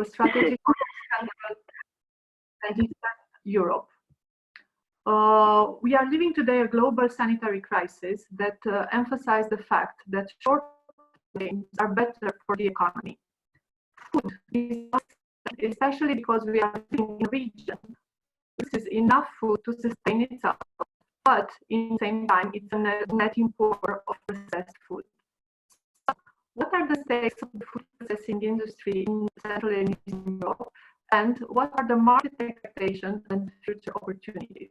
strategy for Central and Eastern Europe. We are living today a global sanitary crisis that emphasizes the fact that short gains are better for the economy. Food is, especially because we are living in a region, this is enough food to sustain itself, but in the same time, it's a net importer of processed food. So what are the stakes of the food processing industry in Central and Eastern Europe, and what are the market expectations and future opportunities?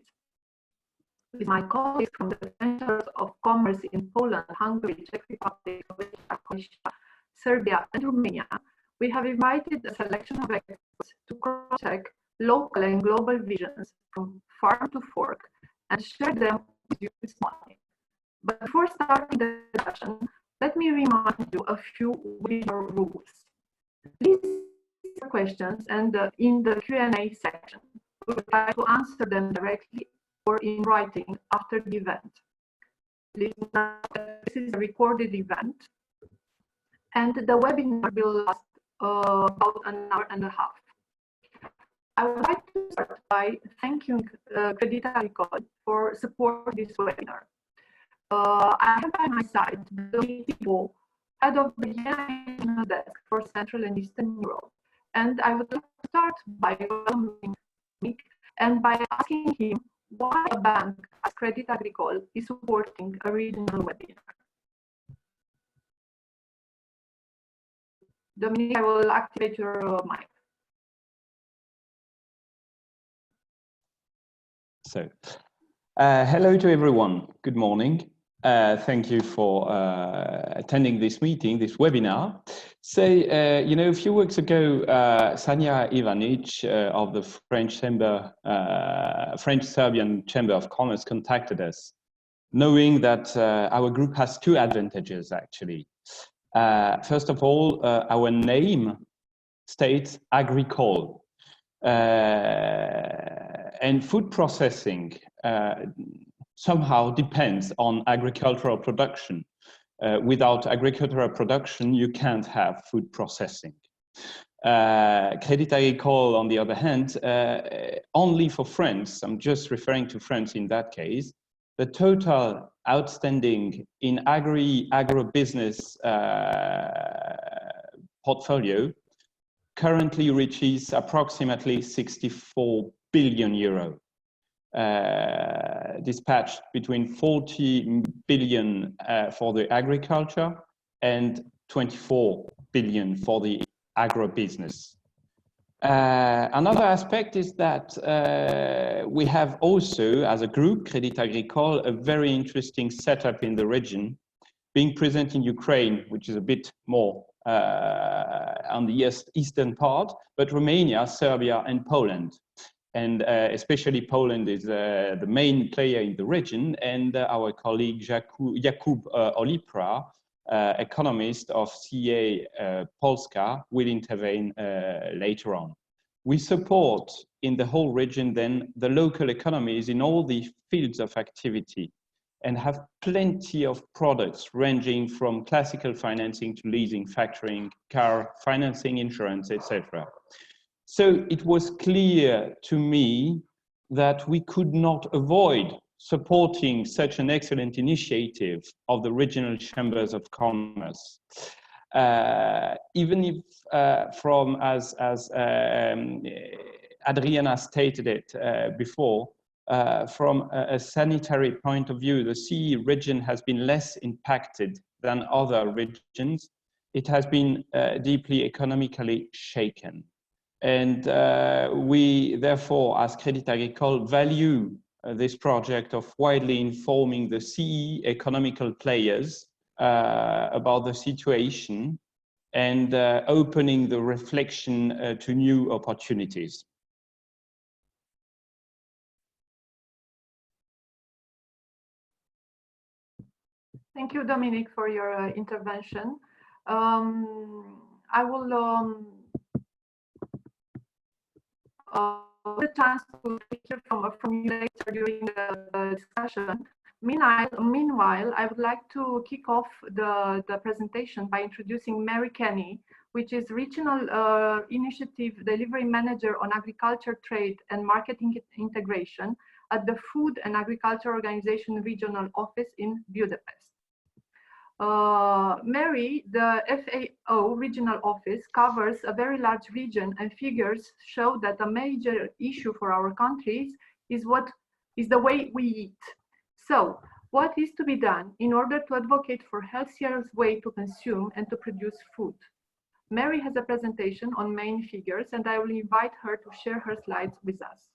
With my colleagues from the Centers of Commerce in Poland, Hungary, Czech Republic, Croatia, Serbia, and Romania, we have invited a selection of experts to cross-check local and global visions from farm to fork and share them with you this morning. But before starting the discussion, let me remind you a few webinar rules. Please ask questions and in the Q&A section, we will try to answer them directly or in writing after the event. Please note that this is a recorded event and the webinar will last about an hour and a half. I would like to start by thanking Crédit Agricole for supporting this webinar. I have by my side Dominique, head of the Regional Desk for Central and Eastern Europe. And I would like to start by welcoming Dominique and by asking him why a bank as Crédit Agricole is supporting a regional webinar. Dominique, I will activate your mic. So, hello to everyone. Good morning. Thank you for attending this meeting, this webinar. So, you know, a few weeks ago, Sanja Ivanic of the French-Serbian Chamber of Commerce contacted us, knowing that our group has two advantages, actually. First of all, our name states Agricole. And food processing somehow depends on agricultural production. Without agricultural production, you can't have food processing. Crédit Agricole, on the other hand, only for France, I'm just referring to France in that case, the total outstanding in agribusiness portfolio currently reaches approximately 64 billion euro, dispatched between 40 billion for the agriculture and 24 billion for the agribusiness. Another aspect is that we have also, as a group, Crédit Agricole, a very interesting setup in the region, being present in Ukraine, which is a bit more on the eastern part, but Romania, Serbia, and Poland. And especially Poland is the main player in the region, and our colleague Jakub OLIPRA, economist of CA Polska, will intervene later on. We support in the whole region then the local economies in all the fields of activity and have plenty of products ranging from classical financing to leasing, factoring, car financing, insurance, etc. So it was clear to me that we could not avoid supporting such an excellent initiative of the regional chambers of commerce. Even if from, as Adriana stated it before, from a sanitary point of view, the CE region has been less impacted than other regions. It has been deeply economically shaken. And we, therefore, as Crédit Agricole, value this project of widely informing the CE economical players about the situation and opening the reflection to new opportunities. Thank you, Dominique, for your intervention. I will the chance to hear from you later during the discussion. Meanwhile, I would like to kick off the presentation by introducing Mary Kenny, which is Regional Initiative Delivery Manager on Agriculture, Trade and Marketing Integration at the Food and Agriculture Organization Regional Office in Budapest. Mary, the FAO regional office covers a very large region, and figures show that a major issue for our countries is the way we eat. So, what is to be done in order to advocate for healthier way to consume and to produce food? Mary has a presentation on main figures, and I will invite her to share her slides with us.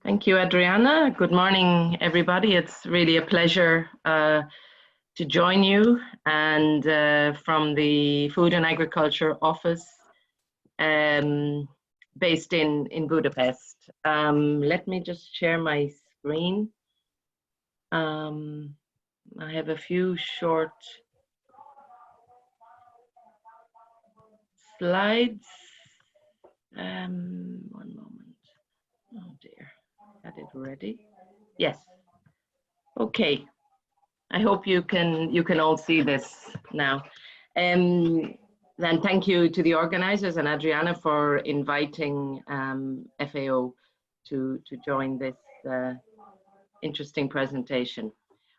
Thank you, Adriana. Good morning, everybody. It's really a pleasure to join you, and from the Food and Agriculture Office based in Budapest. Let me just share my screen. I have a few short slides. One moment. Oh dear. Got it ready? Yes. Okay. I hope you can all see this now. Then thank you to the organizers and Adriana for inviting FAO to join this interesting presentation.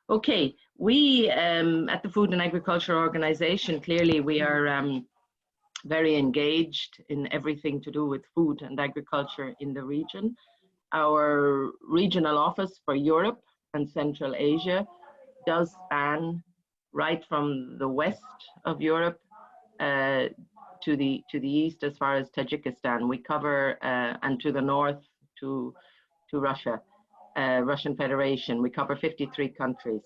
Okay, we at the Food and Agriculture Organization, clearly we are very engaged in everything to do with food and agriculture in the region. Our regional office for Europe and Central Asia does span right from the west of Europe to the east as far as Tajikistan. We cover and to the north to Russia, Russian Federation. We cover 53 countries.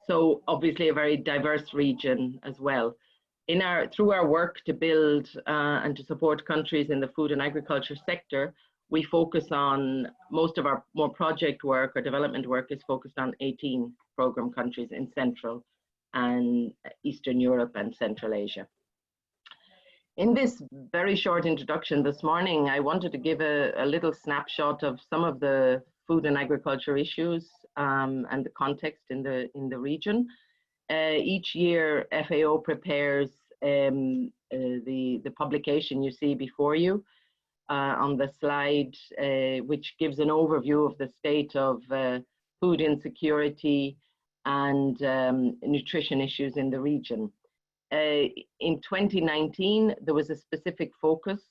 So obviously a very diverse region as well. Through our work to build and to support countries in the food and agriculture sector, we focus on most of our more project work or development work is focused on 18 program countries in Central and Eastern Europe and Central Asia. In this very short introduction this morning, I wanted to give a little snapshot of some of the food and agriculture issues and the context in the region. Each year, FAO prepares the publication you see before you on the slide, which gives an overview of the state of food insecurity and nutrition issues in the region. In 2019, there was a specific focus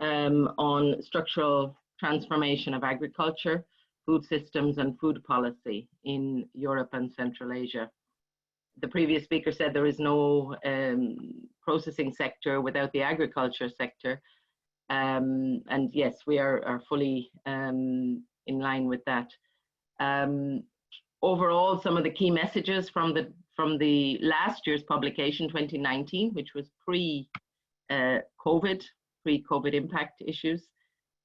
on structural transformation of agriculture, food systems, and food policy in Europe and Central Asia. The previous speaker said there is no processing sector without the agriculture sector. And yes, we are fully in line with that. Overall, some of the key messages from the last year's publication, 2019, which was pre-COVID impact issues,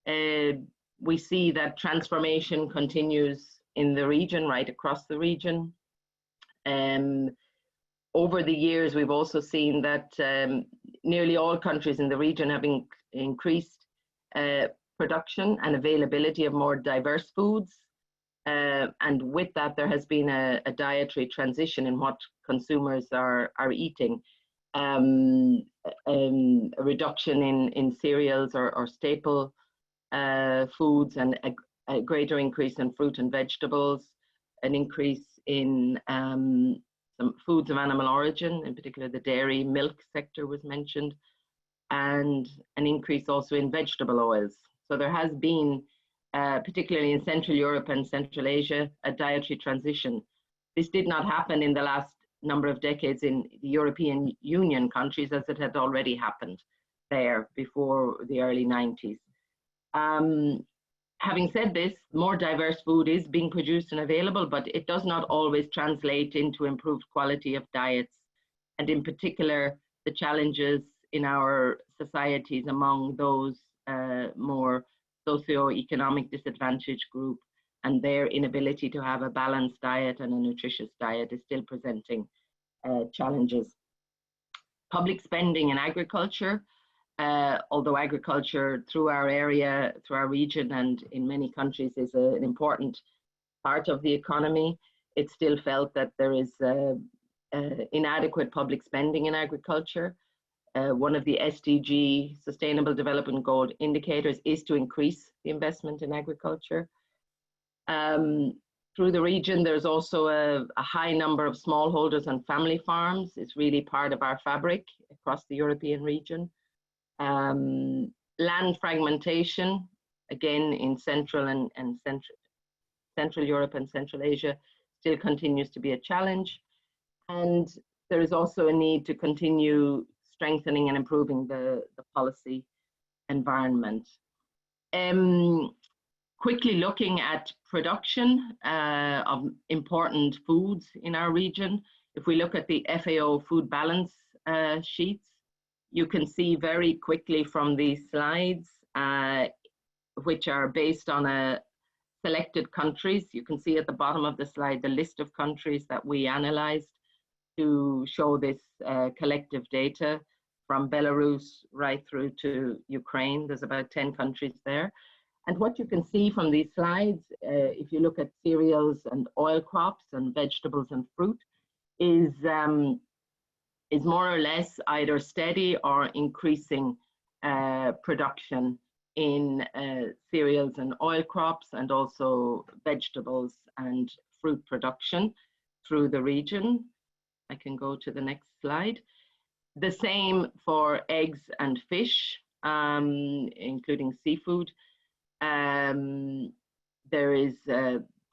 we see that transformation continues in the region, right across the region. Over the years, we've also seen that nearly all countries in the region have increased production and availability of more diverse foods. And with that, there has been a dietary transition in what consumers are eating. A reduction in cereals or staple foods, and a greater increase in fruit and vegetables, an increase in some foods of animal origin, in particular the dairy milk sector was mentioned, and an increase also in vegetable oils. So there has been, particularly in Central Europe and Central Asia, a dietary transition. This did not happen in the last number of decades in the European Union countries, as it had already happened there before the early 90s. Having said this, more diverse food is being produced and available, but it does not always translate into improved quality of diets, and in particular, the challenges in our societies among those more socioeconomic disadvantaged group, and their inability to have a balanced diet and a nutritious diet is still presenting challenges. Public spending in agriculture, although agriculture through our area, through our region and in many countries is an important part of the economy, it's still felt that there is inadequate public spending in agriculture. One of the SDG, Sustainable Development Goal indicators, is to increase the investment in agriculture. Through the region, there's also a high number of smallholders and family farms. It's really part of our fabric across the European region. Land fragmentation, again, in Central Europe and Central Asia, still continues to be a challenge. And there is also a need to continue strengthening and improving the policy environment. Quickly looking at production of important foods in our region, if we look at the FAO food balance sheets, you can see very quickly from these slides, which are based on selected countries. You can see at the bottom of the slide the list of countries that we analyzed to show this collective data, from Belarus right through to Ukraine. There's about 10 countries there. And what you can see from these slides, if you look at cereals and oil crops and vegetables and fruit, is more or less either steady or increasing production in cereals and oil crops, and also vegetables and fruit production through the region. I can go to the next slide. The same for eggs and fish, including seafood. There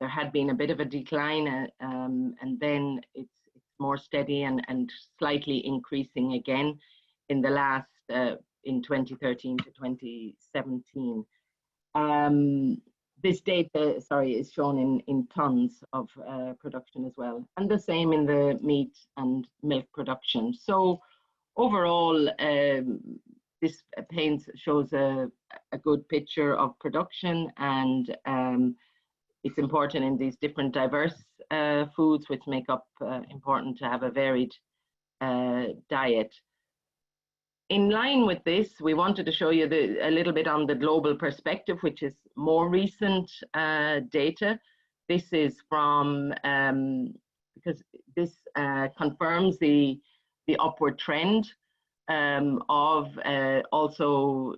had been a bit of a decline, and then it's more steady and slightly increasing again in the last in 2013 to 2017. This data, is shown in tons of production as well, and the same in the meat and milk production. So overall, this shows a good picture of production, and it's important in these different diverse foods, which make up important to have a varied diet. In line with this, we wanted to show you a little bit on the global perspective, which is more recent data. This is from, because this confirms the upward trend of also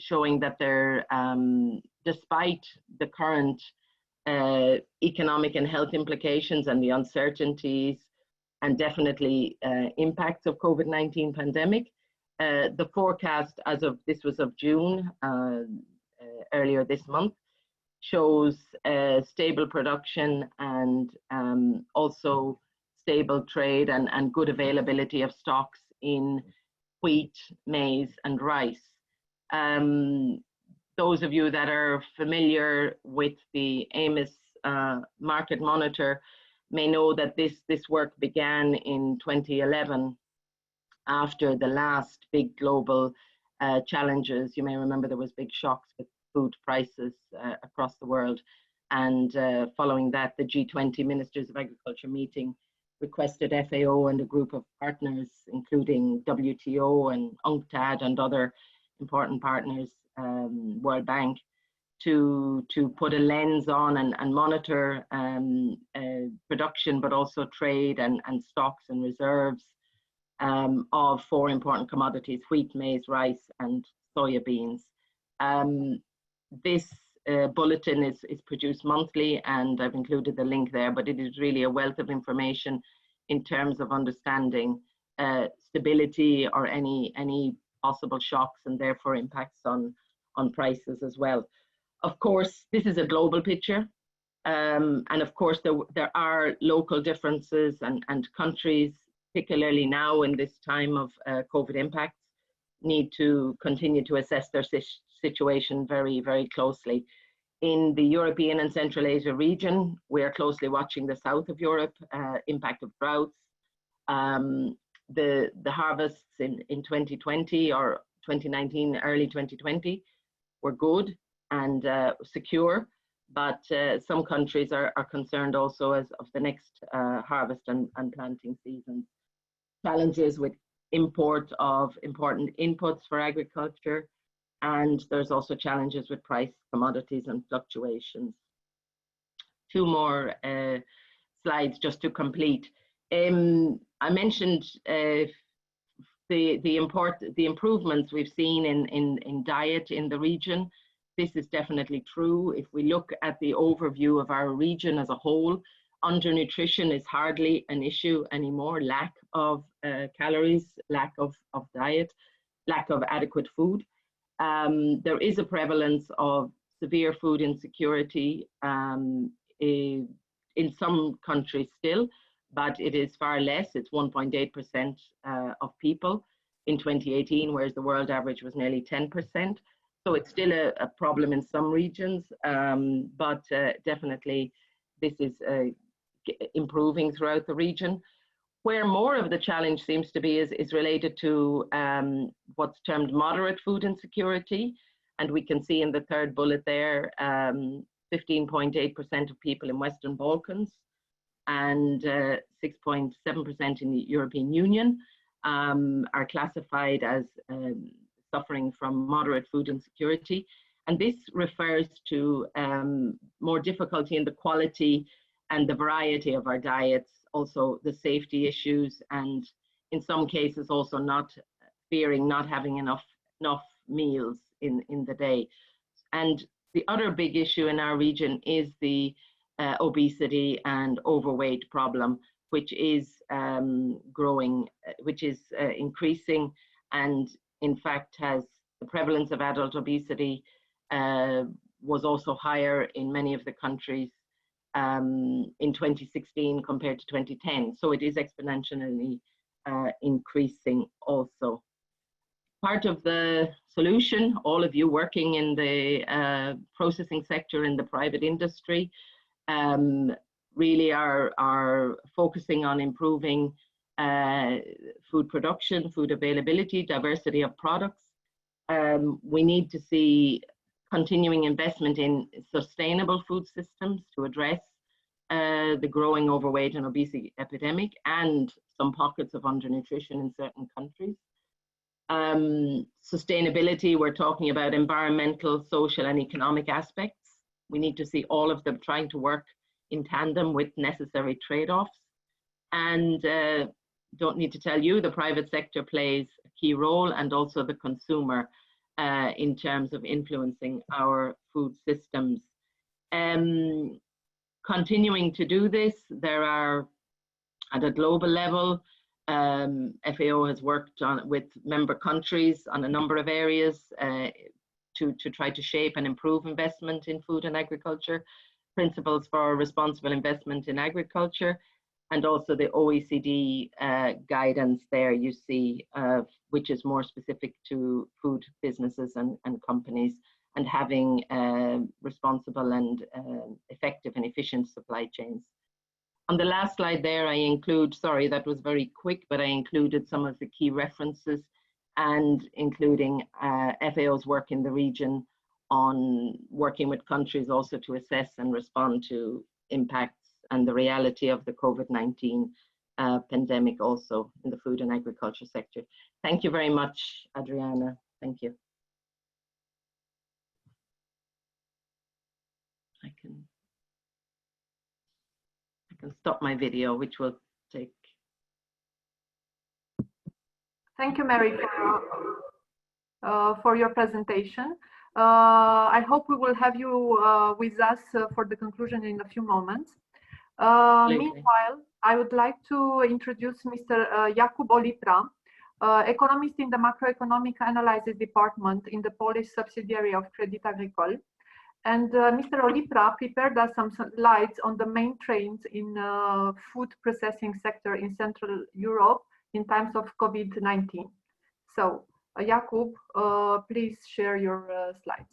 showing that there, despite the current economic and health implications and the uncertainties and definitely impacts of COVID-19 pandemic, the forecast as of, this was of June, earlier this month, shows stable production and also stable trade and good availability of stocks in wheat, maize, and rice. Those of you that are familiar with the AMIS market monitor may know that this work began in 2011 after the last big global challenges. You may remember there was big shocks with food prices across the world. And following that, the G20 Ministers of Agriculture meeting requested FAO and a group of partners, including WTO and UNCTAD and other important partners, World Bank, to put a lens on and monitor production, but also trade and stocks and reserves of 4 important commodities: wheat, maize, rice, and soya beans. This bulletin is produced monthly, and I've included the link there, but it is really a wealth of information in terms of understanding stability or any possible shocks, and therefore impacts on prices as well. Of course, this is a global picture, and of course there are local differences, and countries, particularly now in this time of COVID impacts, need to continue to assess their situation very, very closely. In the European and Central Asia region, we are closely watching the south of Europe, impact of droughts. The harvests in 2020 or 2019, early 2020, were good and secure, but some countries are concerned also of the next harvest and planting seasons. Challenges with import of important inputs for agriculture, and there's also challenges with price, commodities, and fluctuations. two more slides just to complete. I mentioned the improvements we've seen in diet in the region. This is definitely true. If we look at the overview of our region as a whole, undernutrition is hardly an issue anymore. Lack of calories, lack of diet, lack of adequate food. There is a prevalence of severe food insecurity in some countries still, but it is far less. It's 1.8% of people in 2018, whereas the world average was nearly 10%. So it's still a problem in some regions, but definitely this is improving throughout the region. Where more of the challenge seems to be is related to what's termed moderate food insecurity. And we can see in the third bullet there, 15.8% of people in Western Balkans and 6.7% in the European Union are classified as suffering from moderate food insecurity. And this refers to more difficulty in the quality and the variety of our diets, also the safety issues, and in some cases also fearing not having enough meals in the day. And the other big issue in our region is the obesity and overweight problem, which is growing, which is increasing, and in fact has the prevalence of adult obesity was also higher in many of the countries in 2016 compared to 2010. So it is exponentially increasing also. Part of the solution, all of you working in the processing sector in the private industry, really are focusing on improving food production, food availability, diversity of products. We need to see continuing investment in sustainable food systems to address the growing overweight and obesity epidemic and some pockets of undernutrition in certain countries. Sustainability, we're talking about environmental, social, and economic aspects. We need to see all of them trying to work in tandem with necessary trade-offs. And don't need to tell you, the private sector plays a key role, and also the consumer in terms of influencing our food systems. Continuing to do this, there are, at a global level, FAO has worked with member countries on a number of areas to try to shape and improve investment in food and agriculture, principles for responsible investment in agriculture, and also the OECD guidance there you see, which is more specific to food businesses and companies, and having responsible and effective and efficient supply chains. On the last slide there, I include, sorry, that was very quick, but I included some of the key references, and including FAO's work in the region on working with countries also to assess and respond to impacts and the reality of the COVID-19 pandemic also in the food and agriculture sector. Thank you very much, Adriana. Thank you. I can stop my video, which will take. Thank you, Mary, for your presentation. I hope we will have you with us for the conclusion in a few moments. Meanwhile, I would like to introduce Mr. Jakub OLIPRA, economist in the Macroeconomic Analysis Department in the Polish subsidiary of Crédit Agricole. And Mr. OLIPRA prepared us some slides on the main trends in food processing sector in Central Europe in times of COVID-19. So, Jakub, please share your slides.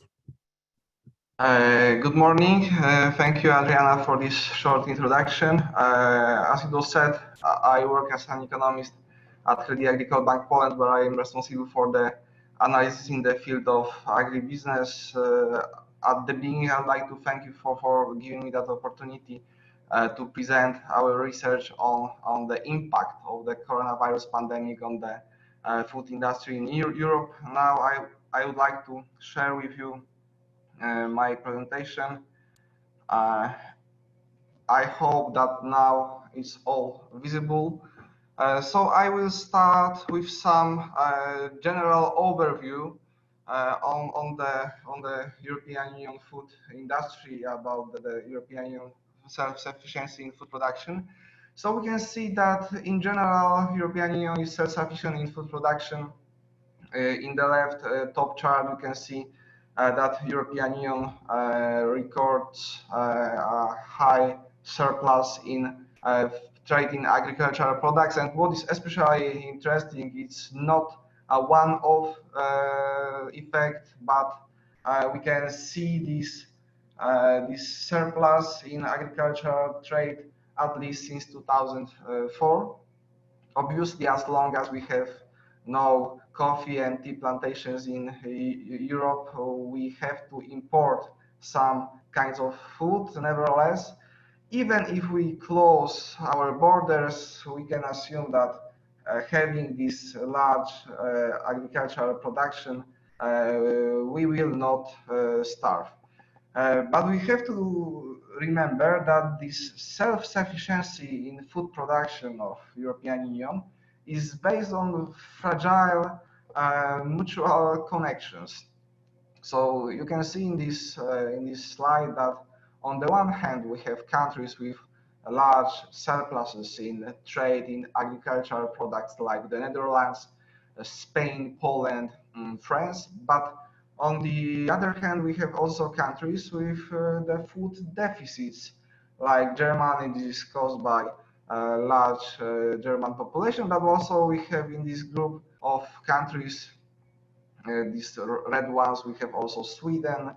Good morning. Thank you, Adriana, for this short introduction. As it was said, I work as an economist at Crédit Agricole Bank Poland, where I am responsible for the analysis in the field of agribusiness. At the beginning, I'd like to thank you for giving me that opportunity to present our research on the impact of the coronavirus pandemic on the food industry in Europe. Now, I would like to share with you my presentation. I hope that now it's all visible. So I will start with some general overview on the European Union food industry, about the European Union self-sufficiency in food production. So we can see that in general, European Union is self-sufficient in food production. In the left top chart, you can see that European Union records a high surplus in trade in agricultural products. And what is especially interesting, it's not a one-off effect, but we can see this surplus in agricultural trade at least since 2004. Obviously, as long as we have no coffee and tea plantations in Europe, we have to import some kinds of food. Nevertheless, even if we close our borders, we can assume that having this large agricultural production, we will not starve. But we have to remember that this self-sufficiency in food production of European Union is based on fragile mutual connections. So you can see in this slide that on the one hand we have countries with large surpluses in trade in agricultural products like the Netherlands, Spain, Poland, France, but on the other hand, we have also countries with the food deficits, like Germany. This is caused by large German population, but also we have in this group of countries, these red ones, we have also Sweden,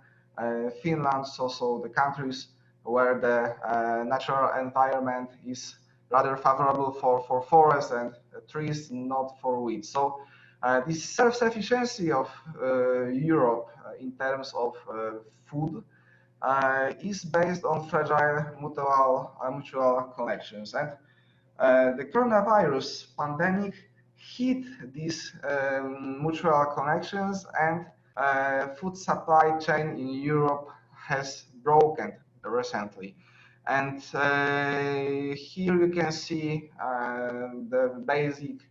Finland, also the countries where the natural environment is rather favorable for forests and trees, not for wheat. So this self-sufficiency of Europe in terms of food is based on fragile mutual connections. And the coronavirus pandemic hit these mutual connections, and food supply chain in Europe has broken recently. And here you can see the basic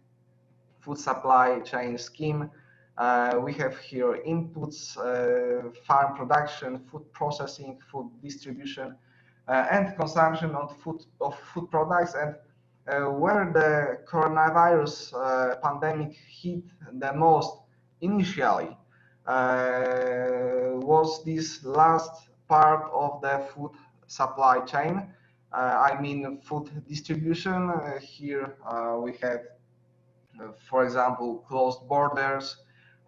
food supply chain scheme. We have here inputs, farm production, food processing, food distribution, and consumption of food products. And where the coronavirus pandemic hit the most initially was this last part of the food supply chain. I mean food distribution. Here we had for example, closed borders,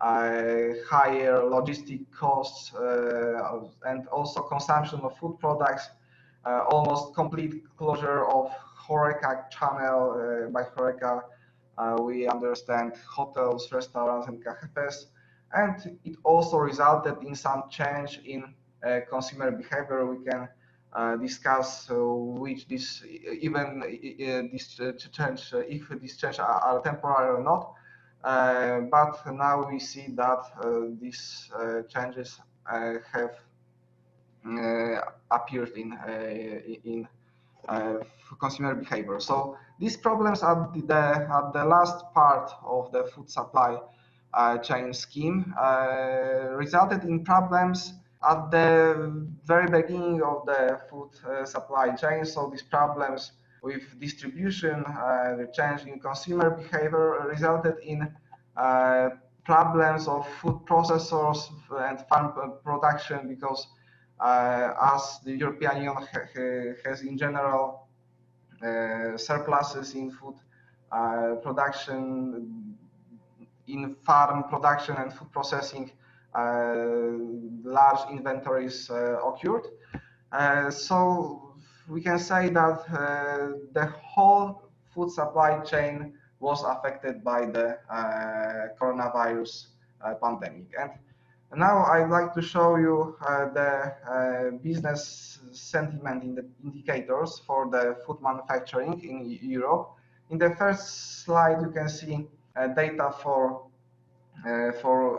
higher logistic costs, and also consumption of food products, almost complete closure of HoReCa channel. By HoReCa, we understand hotels, restaurants, and cafes. And it also resulted in some change in consumer behavior. We can discuss which this even this change, if this change are temporary or not. But now we see that these changes have appeared in consumer behavior. So these problems at the last part of the food supply chain scheme resulted in problems at the very beginning of the food supply chain. So these problems with distribution, the change in consumer behavior resulted in problems of food processors and farm production, because as the European Union has in general surpluses in food production, in farm production and food processing, large inventories occurred. So we can say that the whole food supply chain was affected by the coronavirus pandemic. And now I'd like to show you the business sentiment in the indicators for the food manufacturing in Europe. In the first slide, you can see data for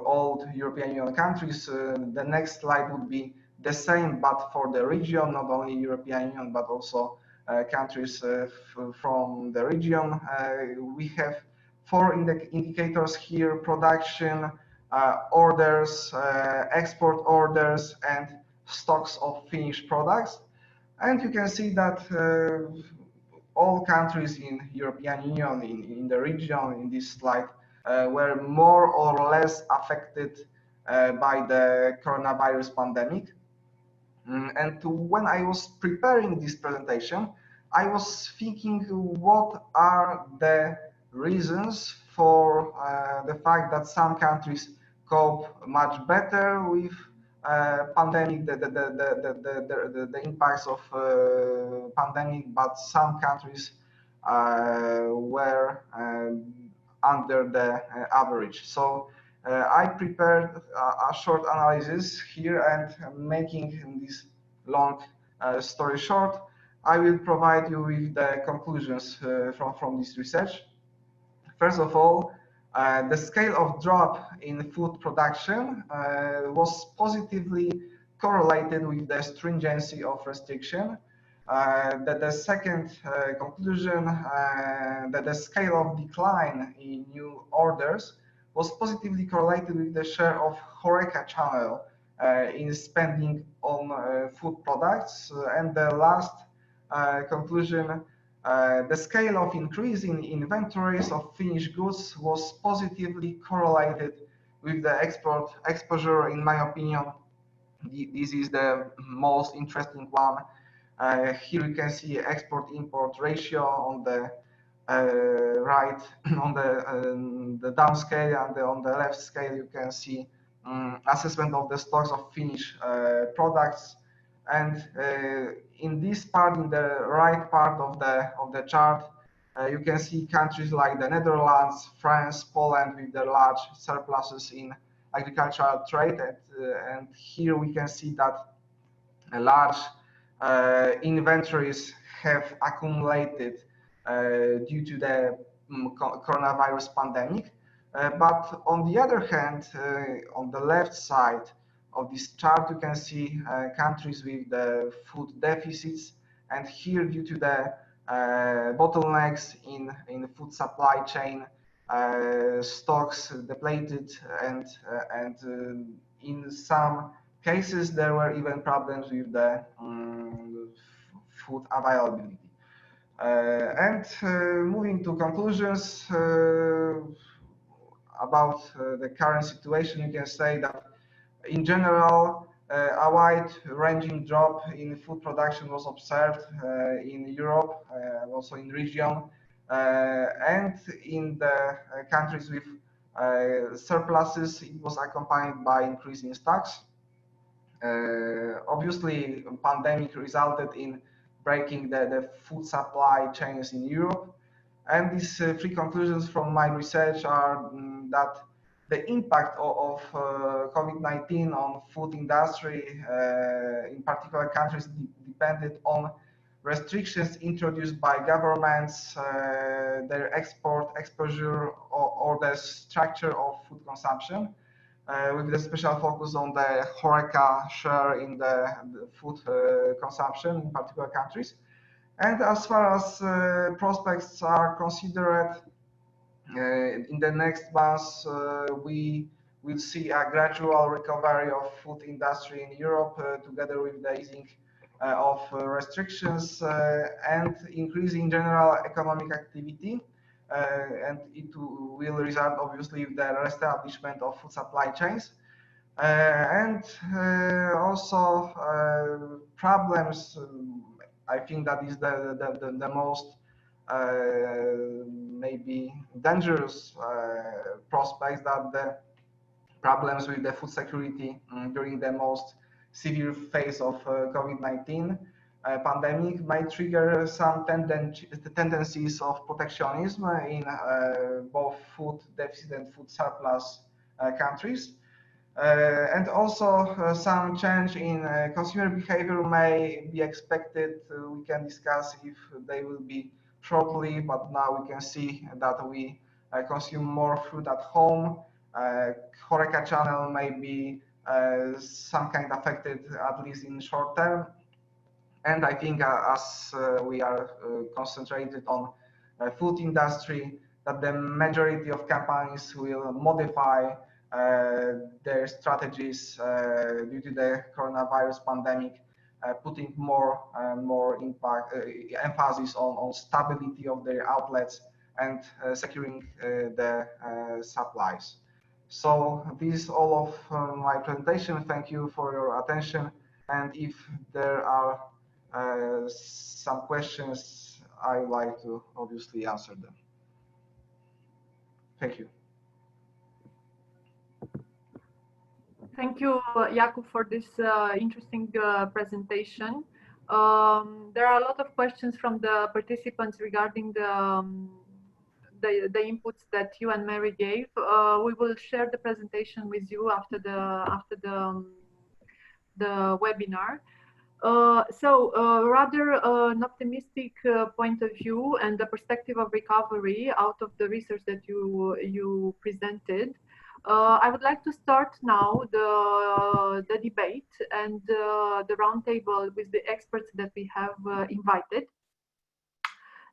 all European Union countries. The next slide would be the same, but for the region, not only European Union, but also countries from the region. We have 4 indicators here: production, orders, export orders, and stocks of finished products. And you can see that all countries in European Union, in the region, in this slide, were more or less affected by the coronavirus pandemic. And when I was preparing this presentation, I was thinking what are the reasons for the fact that some countries cope much better with pandemic, the impacts of pandemic, but some countries were under the average. So I prepared a short analysis here, and making this long story short, I will provide you with the conclusions from this research. First of all, the scale of drop in food production was positively correlated with the stringency of restriction. The second conclusion, that the scale of decline in new orders was positively correlated with the share of HoReCa channel in spending on food products. And the last conclusion, the scale of increase in inventories of finished goods was positively correlated with the export exposure. In my opinion, this is the most interesting one. Here you can see export-import ratio on the right, on the down scale, and on the left scale you can see assessment of the stocks of finished products. And in this part, in the right part of the chart, you can see countries like the Netherlands, France, Poland with their large surpluses in agricultural trade, and here we can see that large inventories have accumulated due to the coronavirus pandemic. But on the other hand, on the left side of this chart, you can see countries with the food deficits, and here, due to the bottlenecks in the food supply chain, stocks depleted, and in some cases there were even problems with the food availability. And moving to conclusions about the current situation, you can say that in general, a wide-ranging drop in food production was observed in Europe, also in region, and in the countries with surpluses, it was accompanied by increase in stocks. Obviously, pandemic resulted in breaking the food supply chains in Europe. And these 3 conclusions from my research are that the impact of COVID-19 on food industry, in particular countries, depended on restrictions introduced by governments, their export exposure, or the structure of food consumption, with a special focus on the HoReCa share in the food consumption in particular countries. And as far as prospects are considered, in the next months, we will see a gradual recovery of food industry in Europe, together with the easing of restrictions and increase in general economic activity. And it will result, obviously, with the reestablishment of food supply chains. And also problems, I think that is the most maybe dangerous prospects, that the problems with the food security during the most severe phase of COVID-19 pandemic might trigger some tendencies of protectionism in both food deficit and food surplus countries. And also some change in consumer behavior may be expected. We can discuss if they will be shortly, but now we can see that we consume more food at home. HoReCa channel may be some kind affected, at least in short term. And I think as we are concentrated on food industry, that the majority of companies will modify their strategies due to the coronavirus pandemic, putting more emphasis on stability of their outlets and securing the supplies. So this is all of my presentation. Thank you for your attention. And if there are some questions, I would like to obviously answer them. Thank you. Thank you, Jakub, for this interesting presentation. There are a lot of questions from the participants regarding the inputs that you and Mary gave. We will share the presentation with you after the webinar. Rather an optimistic point of view and the perspective of recovery out of the research that you presented. I would like to start now the debate and the roundtable with the experts that we have invited.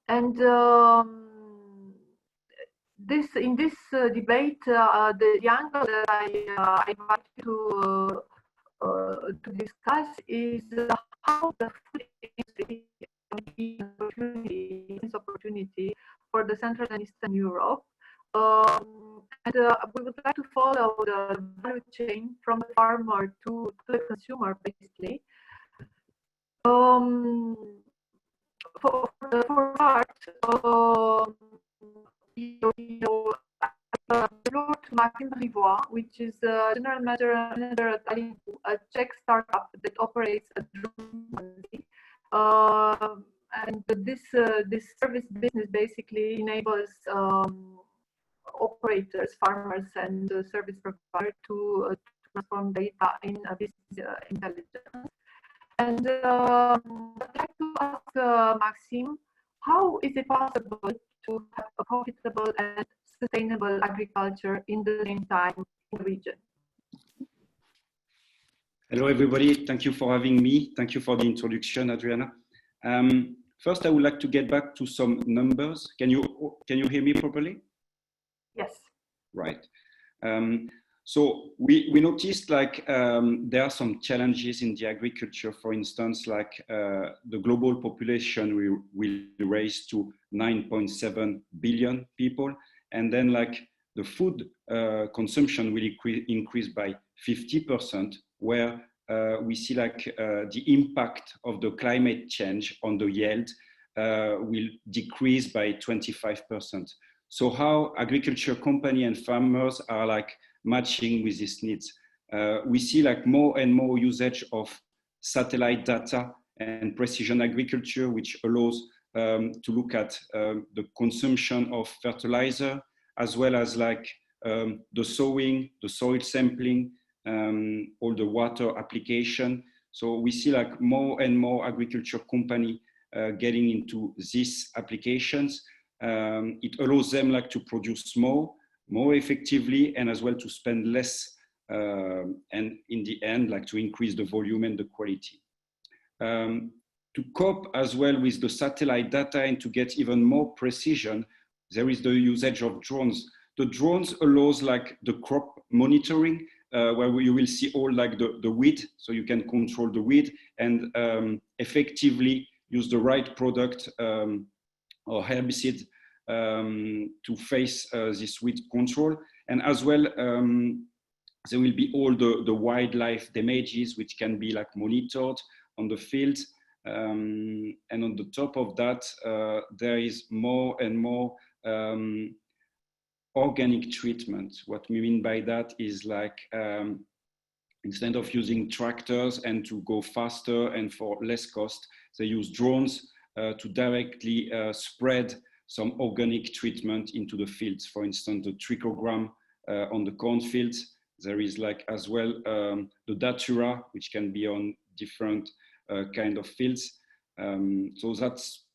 And in this debate, the angle that I invite you to discuss is how the food industry is an opportunity for the Central and Eastern Europe. We would like to follow the value chain from the farmer to the consumer, basically. For art, to Maxime Rivoire, which is a general manager at a Czech startup that operates a drone. And this service business basically enables operators, farmers, and service providers to transform data in business intelligence. And I'd like to ask Maxime, how is it possible to have a profitable and sustainable agriculture in the same time in the region? Hello, everybody. Thank you for having me. Thank you for the introduction, Adriana. First, I would like to get back to some numbers. Can you hear me properly? Yes. Right. So we noticed like there are some challenges in the agriculture. For instance, like the global population will raise to 9.7 billion people, and then like the food consumption will increase by 50%, where we see like the impact of the climate change on the yield will decrease by 25%. So how agriculture company and farmers are like matching with these needs? We see like more and more usage of satellite data and precision agriculture, which allows to look at the consumption of fertilizer, as well as like the sowing, the soil sampling, all the water application. So we see like more and more agriculture company getting into these applications. It allows them like to produce more effectively, and as well to spend less, and in the end, like to increase the volume and the quality. To cope as well with the satellite data and to get even more precision, there is the usage of drones. The drones allows like the crop monitoring, where you will see all like the weed, so you can control the weed and effectively use the right product or herbicide to face this weed control. And as well, there will be all the wildlife damages, which can be like monitored on the field. And on the top of that, there is more and more organic treatment. What we mean by that is like, instead of using tractors and to go faster and for less cost, they use drones to directly spread some organic treatment into the fields. For instance, the trichogram on the cornfields. There is like as well the datura, which can be on different kind of fields. So that's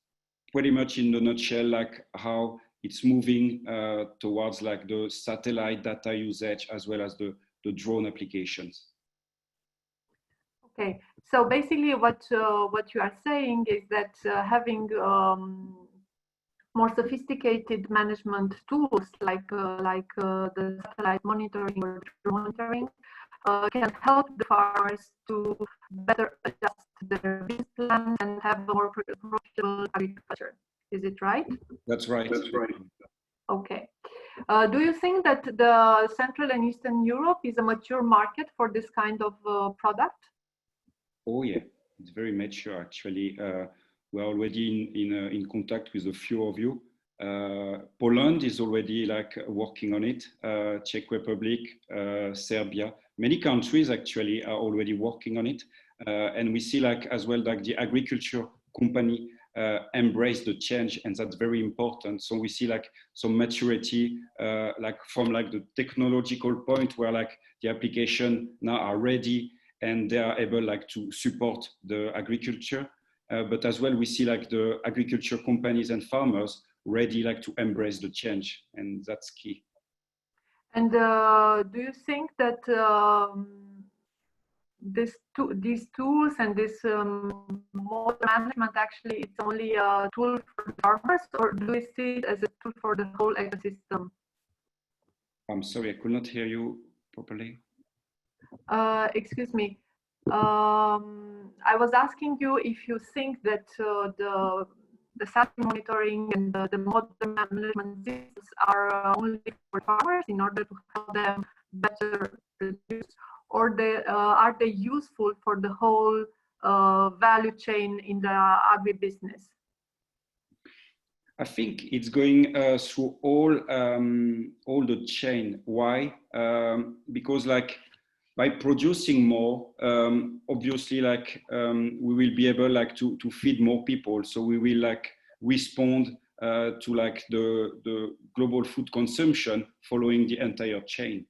pretty much in the nutshell like how it's moving towards like the satellite data usage as well as the drone applications. Okay, so basically what you are saying is that having more sophisticated management tools like the satellite monitoring or monitoring can help the farmers to better adjust their business plans and have a more profitable agriculture. Is it right? That's right. That's right. Okay. Do you think that the Central and Eastern Europe is a mature market for this kind of product? Oh yeah, it's very mature actually. We're already in contact with a few of you. Poland is already like working on it. Czech Republic, Serbia, many countries actually are already working on it. And we see like as well like the agriculture company embrace the change, and that's very important. So we see like some maturity like from like the technological point where like the application now are ready and they are able like to support the agriculture. But as well, we see like the agriculture companies and farmers ready like to embrace the change, and that's key. And do you think that these tools and this more management actually it's only a tool for farmers, or do you see it as a tool for the whole ecosystem? I'm sorry, I could not hear you properly. Excuse me. I was asking you if you think that the satellite monitoring and the modern management systems are only for farmers in order to help them better produce, or are they useful for the whole value chain in the agribusiness? I think it's going through all the chain. Why? Because like by producing more, obviously like we will be able like to feed more people. So we will like respond to like the global food consumption following the entire chain.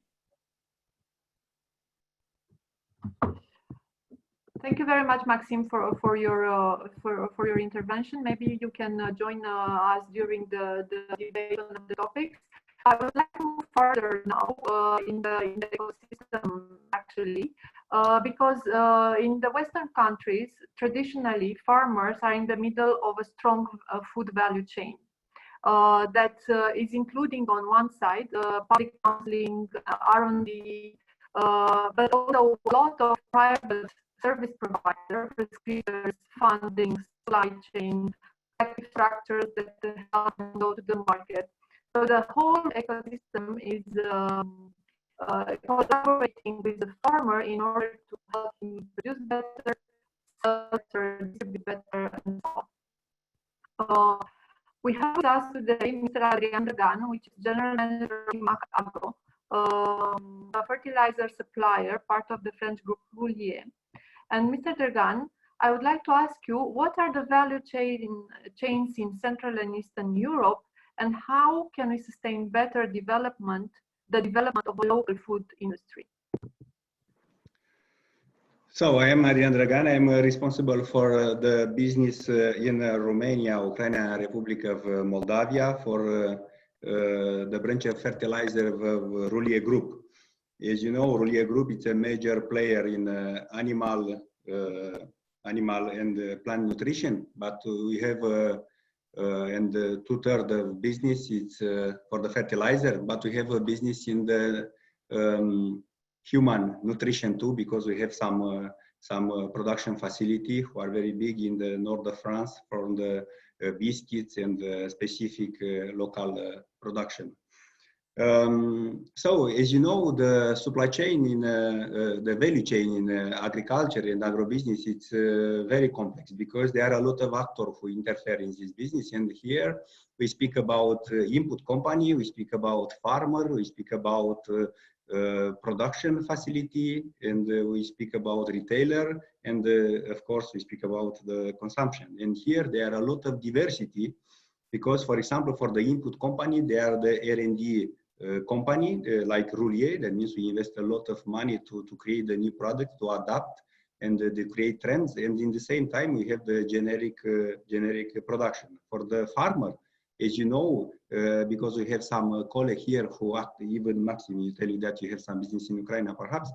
Thank you very much, Maxime, for your intervention. Maybe you can join us during the debate on the topics. I would like to move further now in the ecosystem, actually, because in the Western countries, traditionally, farmers are in the middle of a strong food value chain that is including on one side public counseling, R&D, but also a lot of private service providers, prescribers, funding, supply chain, structures that help them go to the market. So the whole ecosystem is collaborating with the farmer in order to help him produce better, sell better, distribute better, and so on. We have with us today Mr. Adrian Dragan, which is General Manager of Macroeconomic, a fertilizer supplier, part of the French group Roulier. And Mr. Dragan, I would like to ask you, what are the value chains in Central and Eastern Europe, and how can we sustain better the development of a local food industry? So I am Adrian Dragan. I am responsible for the business in Romania, Ukraine, and Republic of Moldavia for the branch of fertilizer of Roulier Group. As you know, Roulier Group is a major player in animal and plant nutrition, but we have and 2/3 of business is for the fertilizer, but we have a business in the human nutrition too, because we have some production facility who are very big in the north of France from the biscuits and specific local production. So as you know, the supply chain in the value chain in agriculture and agrobusiness, it's very complex because there are a lot of actors who interfere in this business. And here we speak about input company, we speak about farmer, we speak about production facility, and we speak about retailer, and of course we speak about the consumption. And here there are a lot of diversity because, for example, for the input company, they are the R&D company like Roulier. That means we invest a lot of money to create a new product, to adapt and to create trends. And in the same time, we have the generic production. For the farmer, as you know, because we have some colleagues here who act, even Maxime, you tell you that you have some business in Ukraine perhaps,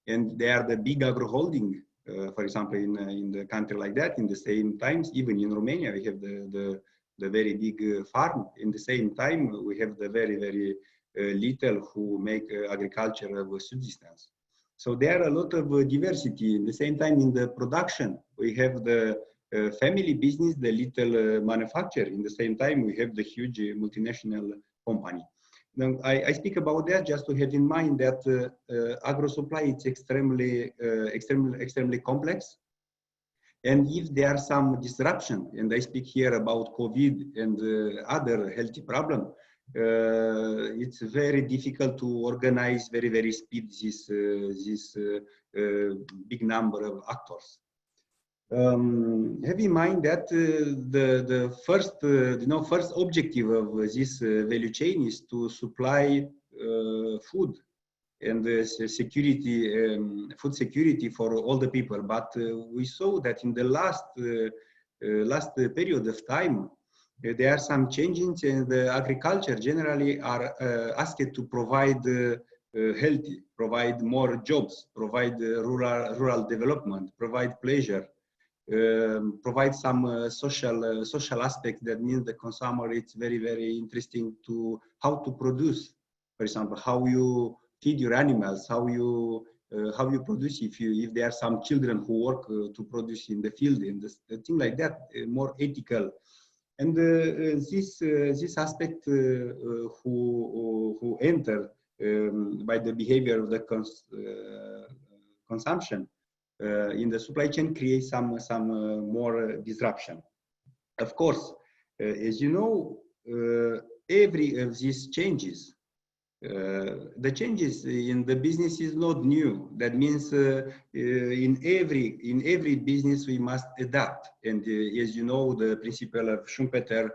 and they are the big agro holding For example, in the country like that, in the same times, even in Romania, we have the very big farm. In the same time, we have the very little who make agriculture of subsistence. So there are a lot of diversity. In the same time, in the production, we have the family business, the little manufacturer. In the same time, we have the huge multinational company. Now, I speak about that just to have in mind that agro supply is extremely complex. And if there are some disruption, and I speak here about COVID and other healthy problem, it's very difficult to organize very speed this big number of actors. Have in mind that the first first objective of this value chain is to supply food and security, food security for all the people. But we saw that in the last period of time, there are some changes, and the agriculture generally are asked to provide healthy, provide more jobs, provide rural development, provide pleasure, provide some social aspect. That means the consumer, it's very interesting to how to produce, for example, how you feed your animals, how you produce, if there are some children who work to produce in the field, and the thing like that, more ethical. And this aspect who enter by the behavior of the consumption in the supply chain creates some more disruption. Of course, as you know, every of these changes, the changes in the business is not new. That means in every business we must adapt. And as you know, the principle of Schumpeter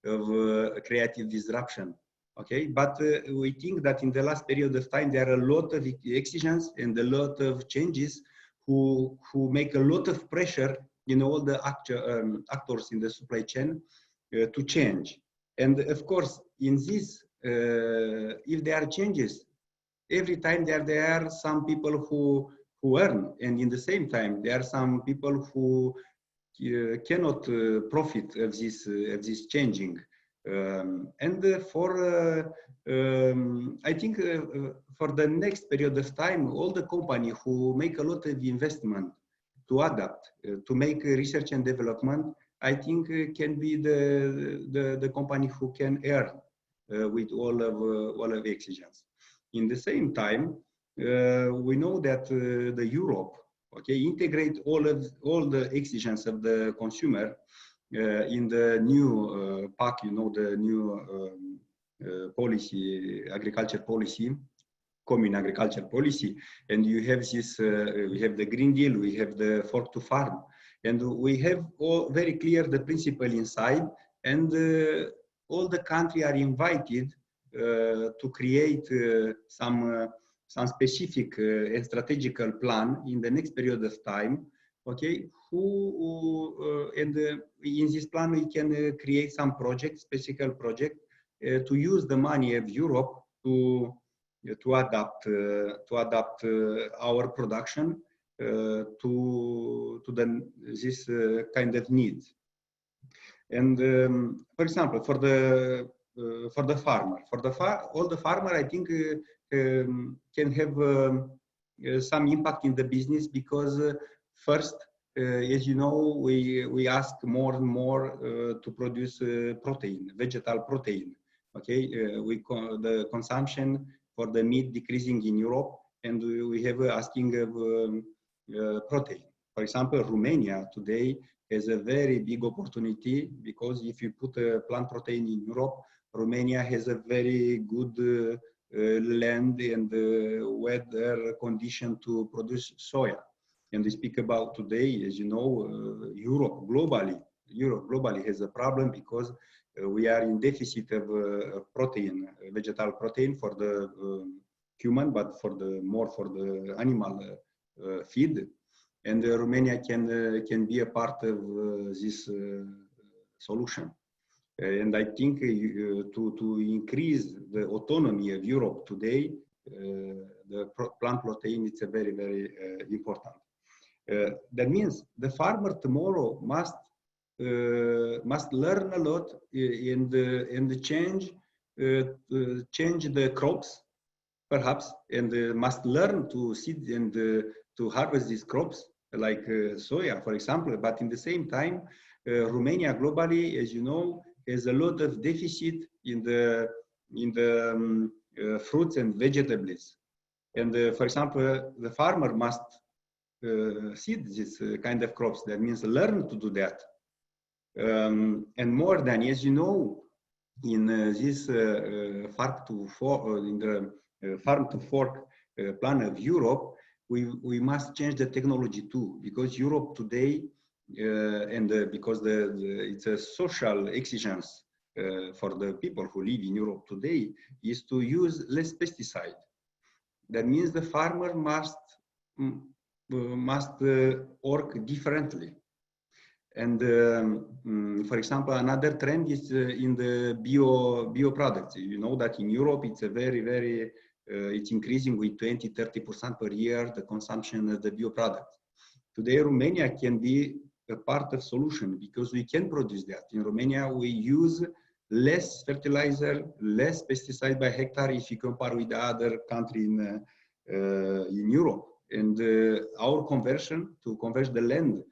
of creative disruption. Okay, but we think that in the last period of time there are a lot of exigencies and a lot of changes who make a lot of pressure in all the actors in the supply chain to change. And of course, in this, if there are changes, every time there are some people who earn, and in the same time there are some people who cannot profit of this changing. And I think for the next period of time, all the company who make a lot of investment to adapt, to make research and development, I think can be the company who can earn with all of exigence. In the same time, we know that the Europe, okay, integrate all the exigence of the consumer in the new PAC, you know, the new policy, agriculture policy, common agriculture policy, and you have this, we have the Green Deal, we have the Fork to Farm, and we have all very clear the principle inside, and all the countries are invited to create some specific and strategical plan in the next period of time. Okay, and in this plan we can create some project, specific project, to use the money of Europe to adapt our production to this kind of needs. And for example, for the farmer, all the farmer, I think can have some impact in the business, because first, as you know, we ask more and more to produce protein, vegetal protein. Okay, the consumption for the meat decreasing in Europe, and we have asking of protein. For example, Romania today has a very big opportunity, because if you put plant protein in Europe, Romania has a very good land and weather condition to produce soya. And we speak about today, as you know, Europe globally has a problem, because we are in deficit of protein, vegetal protein for the human, but for the animal feed. And Romania can be a part of this solution. And I think to increase the autonomy of Europe today, the plant protein is a very important. That means the farmer tomorrow must learn a lot in the change the crops, perhaps, and must learn to seed and to harvest these crops like soya, for example. But in the same time, Romania globally, as you know, has a lot of deficit in the fruits and vegetables. And for example, the farmer must seed this kind of crops. That means learn to do that. And more than, as you know, in this farm to fork plan of Europe, we must change the technology too, because Europe today, because it's a social exigence for the people who live in Europe today, is to use less pesticide. That means the farmer must work differently. And for example, another trend is in the bio products. You know that in Europe it's a very it's increasing with 20-30% per year the consumption of the bio products. Today, Romania can be a part of solution because we can produce that. In Romania, we use less fertilizer, less pesticide by hectare if you compare with the other country in Europe. And our conversion to convert the land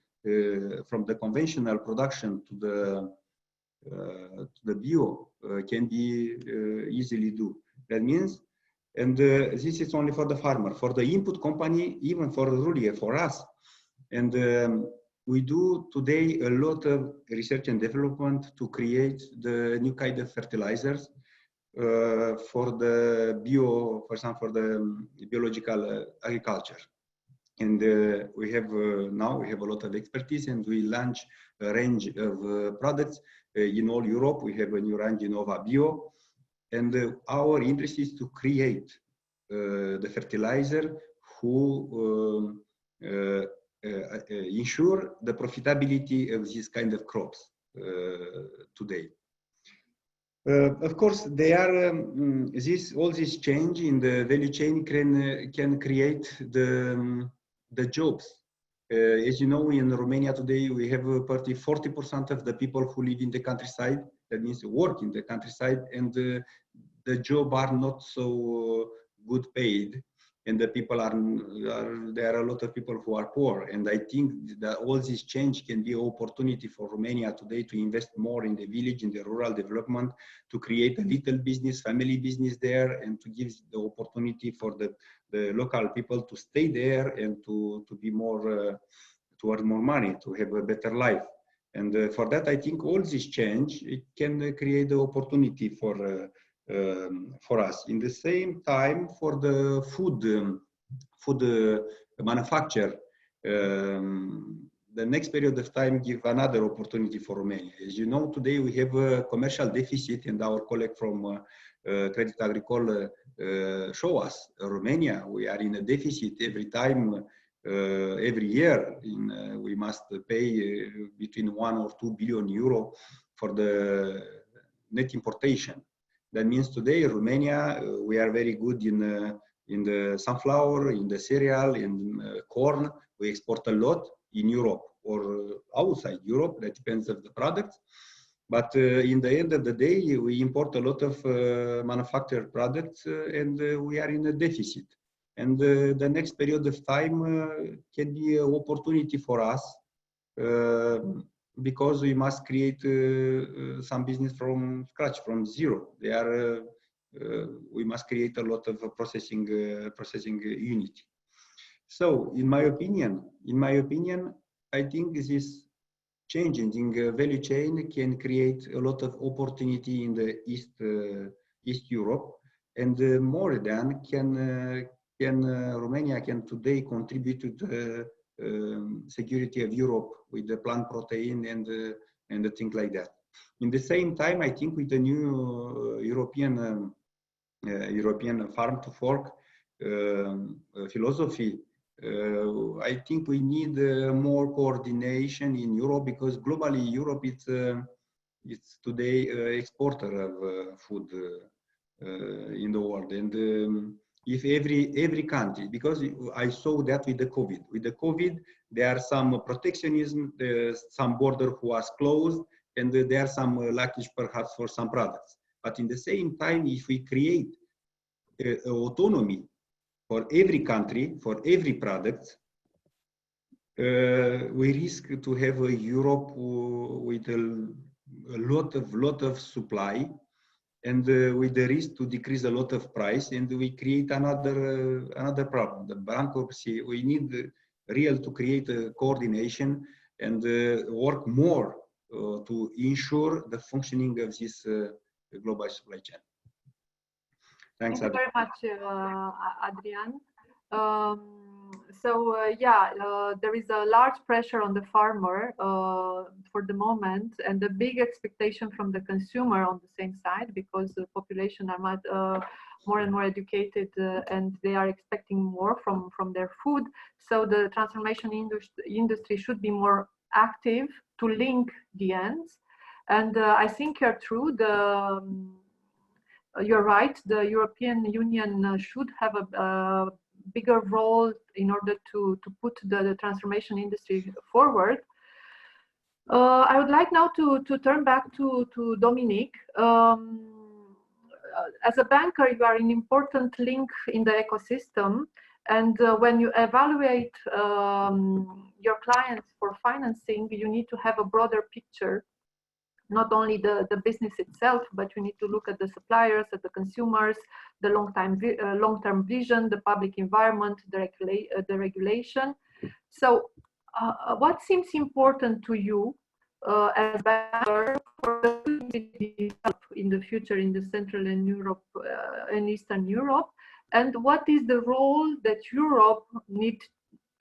from the conventional production to the bio can be easily do. That means, and this is only for the farmer, for the input company, even for Rulia, for us. And we do today a lot of research and development to create the new kind of fertilizers for the bio, for example, for the biological agriculture. And we have now we have a lot of expertise, and we launch a range of products in all Europe. We have a new range in Nova Bio, and our interest is to create the fertilizer who ensure the profitability of this kind of crops today. Of course, they are all this change in the value chain can create the jobs. As you know, in Romania today, we have 40% of the people who live in the countryside. That means work in the countryside, and the job are not so good paid. And the people there are a lot of people who are poor. And I think that all this change can be an opportunity for Romania today to invest more in the village, in the rural development, to create a little business, family business there, and to give the opportunity for the local people to stay there and to be more, to earn more money, to have a better life. And for that, I think all this change, it can create the opportunity for us. In the same time, for the food manufacture, the next period of time give another opportunity for Romania. As you know, today we have a commercial deficit, and our colleague from Credit Agricole show us Romania. We are in a deficit every time, every year. We must pay between 1 or 2 billion euro for the net importation. That means today, Romania, we are very good in the sunflower, in the cereal, in corn. We export a lot in Europe or outside Europe. That depends on the products. But in the end of the day, we import a lot of manufactured products, and we are in a deficit. And the next period of time can be an opportunity for us, because we must create some business from scratch, from zero. We must create a lot of processing unit. So, in my opinion, I think this change in value chain can create a lot of opportunity in the East Europe, and more than Romania can today contribute to the security of Europe with the plant protein and the things like that. In the same time, I think with the new European farm to fork philosophy, I think we need more coordination in Europe, because globally Europe it's today exporter of food in the world, and if every country, because I saw that with the COVID. With the COVID, there are some protectionism, some border who was closed, and there are some lackage perhaps for some products. But in the same time, if we create autonomy for every country, for every product, we risk to have a Europe with a lot of supply, and with the risk to decrease a lot of price, and we create another problem, the bankruptcy. We need to create a coordination and work more to ensure the functioning of this global supply chain. Thanks, Thank you very much, Adrian. There is a large pressure on the farmer for the moment, and a big expectation from the consumer on the same side, because the population are more and more educated, and they are expecting more from their food. So the transformation industry should be more active to link the ends. And I think you're true. You're right. The European Union should have a bigger role in order to put the transformation industry forward. I would like now to turn back to Dominique. As a banker, you are an important link in the ecosystem, and when you evaluate your clients for financing, you need to have a broader picture. Not only the business itself, but you need to look at the suppliers, at the consumers, the long-term vision, the public environment, the regulation. So what seems important to you as a banker for in the future in the Central and Europe and Eastern Europe? And what is the role that Europe needs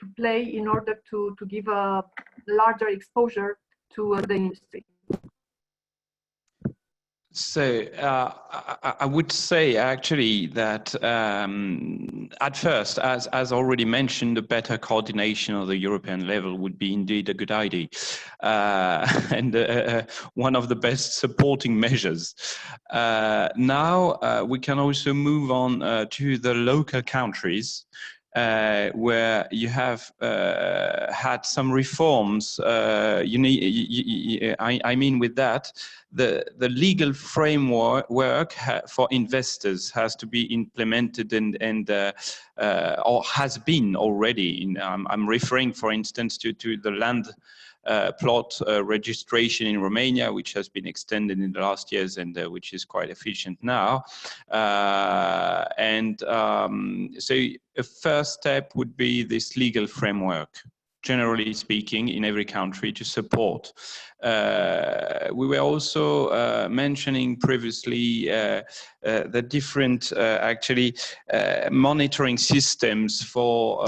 to play in order to give a larger exposure to the industry? So I would say actually that at first, as already mentioned, the better coordination of the European level would be indeed a good idea, and one of the best supporting measures. Now we can also move on to the local countries, where you have had some reforms. I mean with that, the legal framework for investors has to be implemented or has been already. I'm referring, for instance, to the land plot registration in Romania, which has been extended in the last years and which is quite efficient now. So a first step would be this legal framework, generally speaking, in every country to support. We were also mentioning previously the different monitoring systems for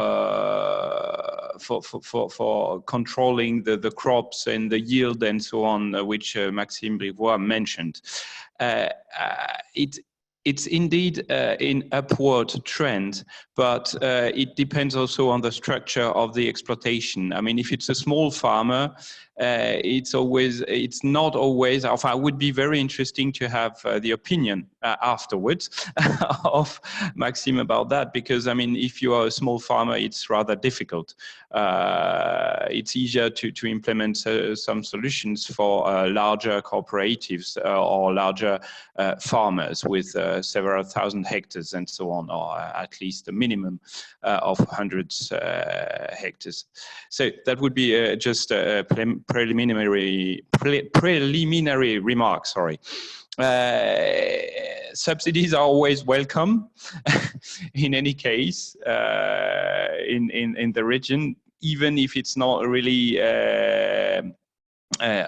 controlling the crops and the yield and so on, which Maxime Brivois mentioned. It's indeed in upward trend, but it depends also on the structure of the exploitation. I mean, if it's a small farmer, it's not always. It would be very interesting to have the opinion afterwards of Maxime about that, because I mean, if you are a small farmer, it's rather difficult. It's easier to implement some solutions for larger cooperatives or larger farmers with several thousand hectares and so on, or at least a minimum of hundreds hectares. So that would be just a preliminary remark. Sorry. Subsidies are always welcome in any case in the region, even if it's not really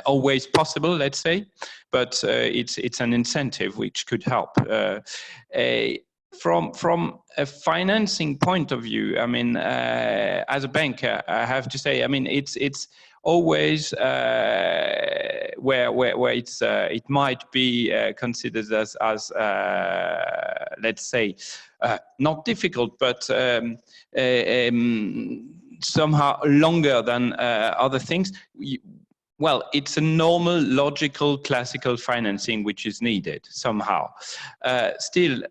always possible, let's say, but it's an incentive which could help. From a financing point of view, I mean, as a banker, I have to say, I mean, it's always where it might be considered as let's say not difficult, but somehow longer than other things. well, it's a normal, logical, classical financing which is needed somehow. Still,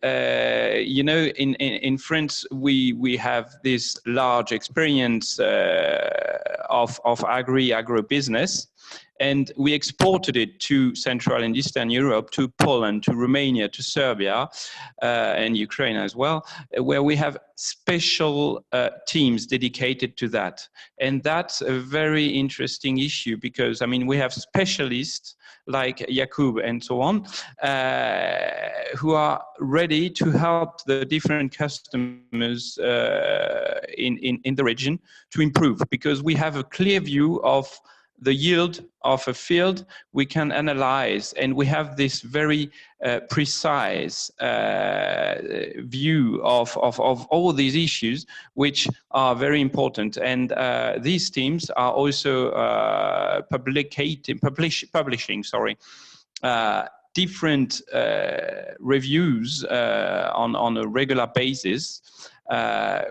you know, in France, we have this large experience of agro-business, and we exported it to Central and Eastern Europe, to Poland, to Romania, to Serbia, and Ukraine as well, where we have special teams dedicated to that. And that's a very interesting issue because, I mean, we have specialists like Jakub and so on, who are ready to help the different customers in the region to improve, because we have a clear view of the yield of a field we can analyze, and we have this very precise view of all these issues, which are very important. And these teams are also publishing different reviews on a regular basis,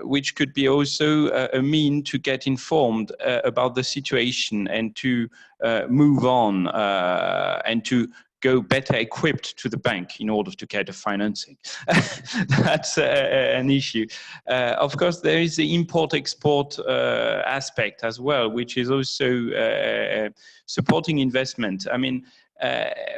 which could be also a mean to get informed about the situation and to move on and to go better equipped to the bank in order to get the financing. That's an issue. Of course, there is the import-export aspect as well, which is also supporting investment. I mean,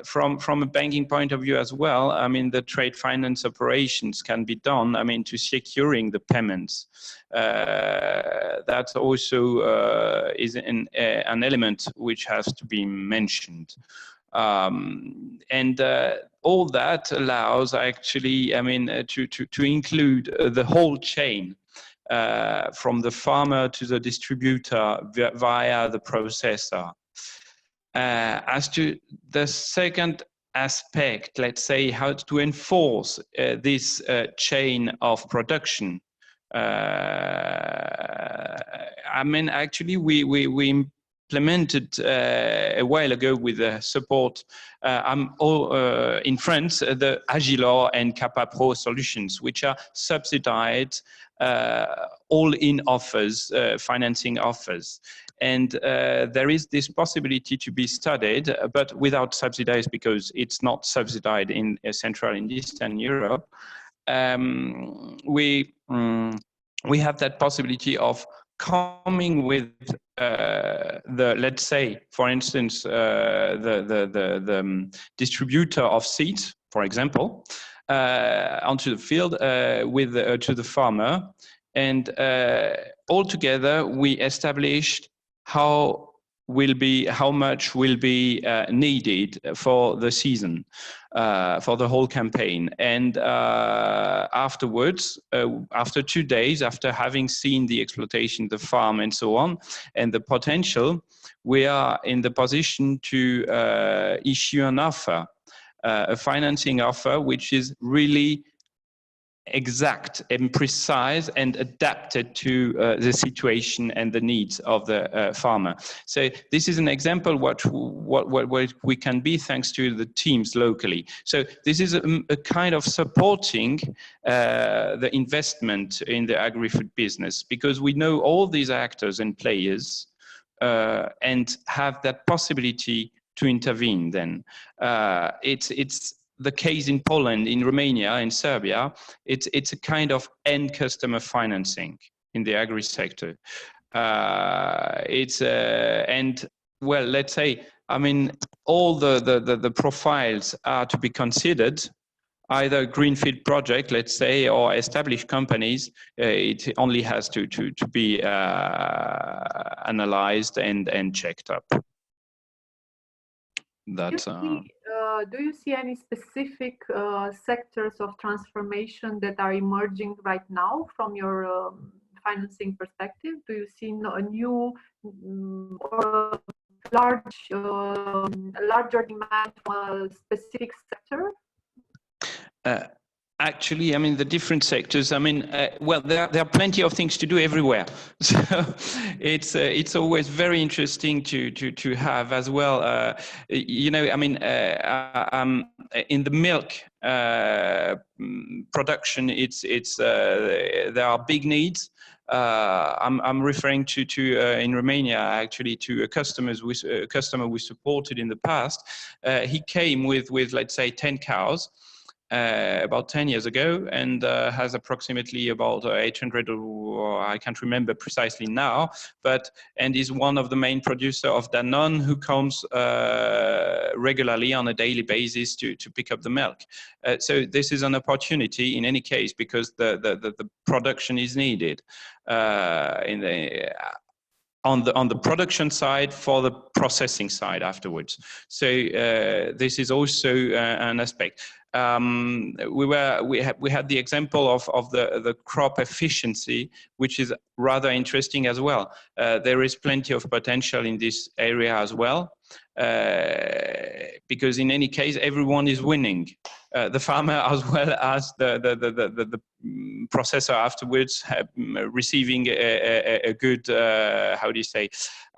from a banking point of view as well, I mean, the trade finance operations can be done, I mean, to securing the payments. That also is an element which has to be mentioned. And all that allows actually, I mean, to include the whole chain, from the farmer to the distributor via the processor. As to the second aspect, let's say how to enforce this chain of production. I mean, actually, we implemented a while ago with the support in France, the Agilor and Kappa Pro solutions, which are subsidized all-in offers, financing offers. And there is this possibility to be studied, but without subsidized, because it's not subsidized in Central and Eastern Europe. We have that possibility of coming with let's say, for instance, the distributor of seeds, for example, onto the field to the farmer, and altogether we established how much will be needed for the season, for the whole campaign. And afterwards, after 2 days, after having seen the exploitation, the farm and so on, and the potential, we are in the position to issue an offer, a financing offer, which is really exact and precise and adapted to the situation and the needs of the farmer. So this is an example what we can be thanks to the teams locally. So this is a kind of supporting the investment in the agri-food business, because we know all these actors and players and have that possibility to intervene then. It's the case in Poland, in Romania, in Serbia. It's a kind of end customer financing in the agri sector. And well, let's say, I mean, all the profiles are to be considered, either greenfield project, let's say, or established companies. It only has to be analyzed and checked up. That's do you see any specific sectors of transformation that are emerging right now from your financing perspective? Do you see a new or larger demand for a specific sector? Actually, I mean, the different sectors, I mean, well, there are plenty of things to do everywhere. So it's always very interesting to have as well. You know, I mean, in the milk production, there are big needs. I'm referring to in Romania actually to a customer we supported in the past. He came with let's say 10 cows. About 10 years ago, and has approximately about 800, or I can't remember precisely now, and is one of the main producer of Danone, who comes regularly on a daily basis to pick up the milk. So this is an opportunity in any case, because the production is needed on the production side for the processing side afterwards. So this is also an aspect. We had the example of the crop efficiency, which is rather interesting as well. There is plenty of potential in this area as well, because in any case everyone is winning. The farmer as well as the processor afterwards, receiving a good, how do you say,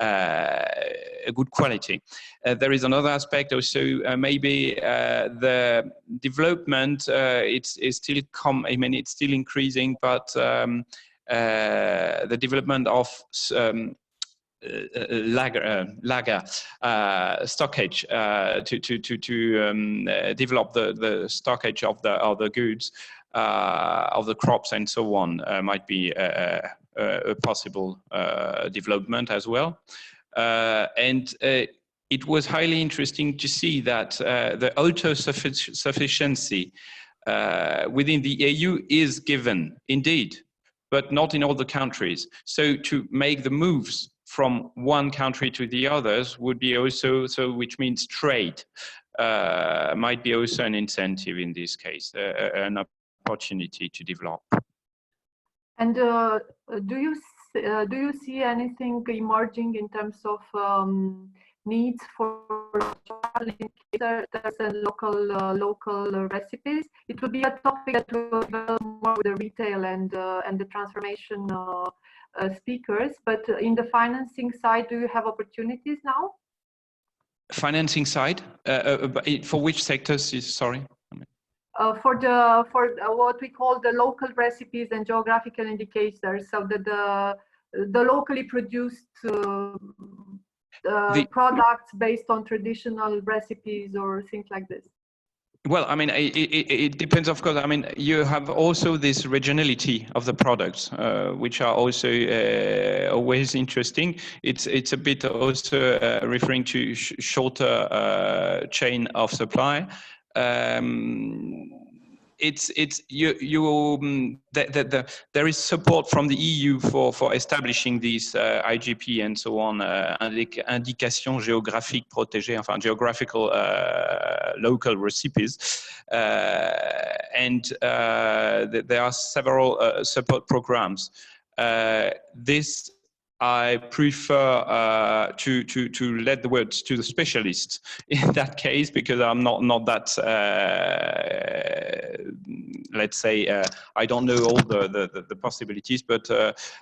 a good quality. There is another aspect also, maybe the development, it's still it's still increasing, but the development of lager stockage to develop the stockage of the goods, of the crops and so on, might be a possible development as well. And it was highly interesting to see that the auto-sufficiency within the EU is given, indeed, but not in all the countries. So to make the moves from one country to the others would be also, which means trade, might be also an incentive in this case, an opportunity to develop. And do you see anything emerging in terms of needs for traveling? There's a local recipes. It will be a topic that will go more with the retail and the transformation speakers. But in the financing side, do you have opportunities now? Financing side, for which sectors? Sorry. For what we call the local recipes and geographical indicators, so that the locally produced products based on traditional recipes or things like this. Well, I mean, it depends, of course. I mean, you have also this regionality of the products, which are also always interesting. It's a bit also referring to shorter chain of supply. There is support from the EU for establishing these IGP and so on, indications géographiques protégées, enfin geographical local recipes, and there are several support programs. This I prefer to let the words to the specialists in that case, because I'm not that, let's say, I don't know all the possibilities, but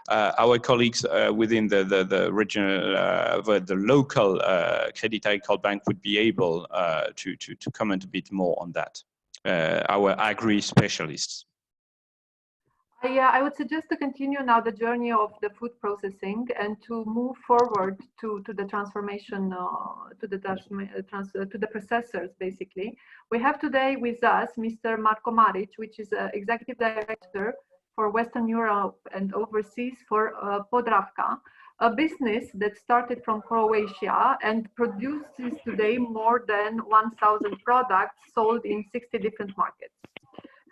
our colleagues within the regional, the local Crédit Agricole Bank would be able to comment a bit more on that, our agri specialists. I would suggest to continue now the journey of the food processing and to move forward to the transformation, to the processors, basically. We have today with us Mr. Marko Maric, which is Executive Director for Western Europe and overseas for Podravka, a business that started from Croatia and produces today more than 1,000 products sold in 60 different markets.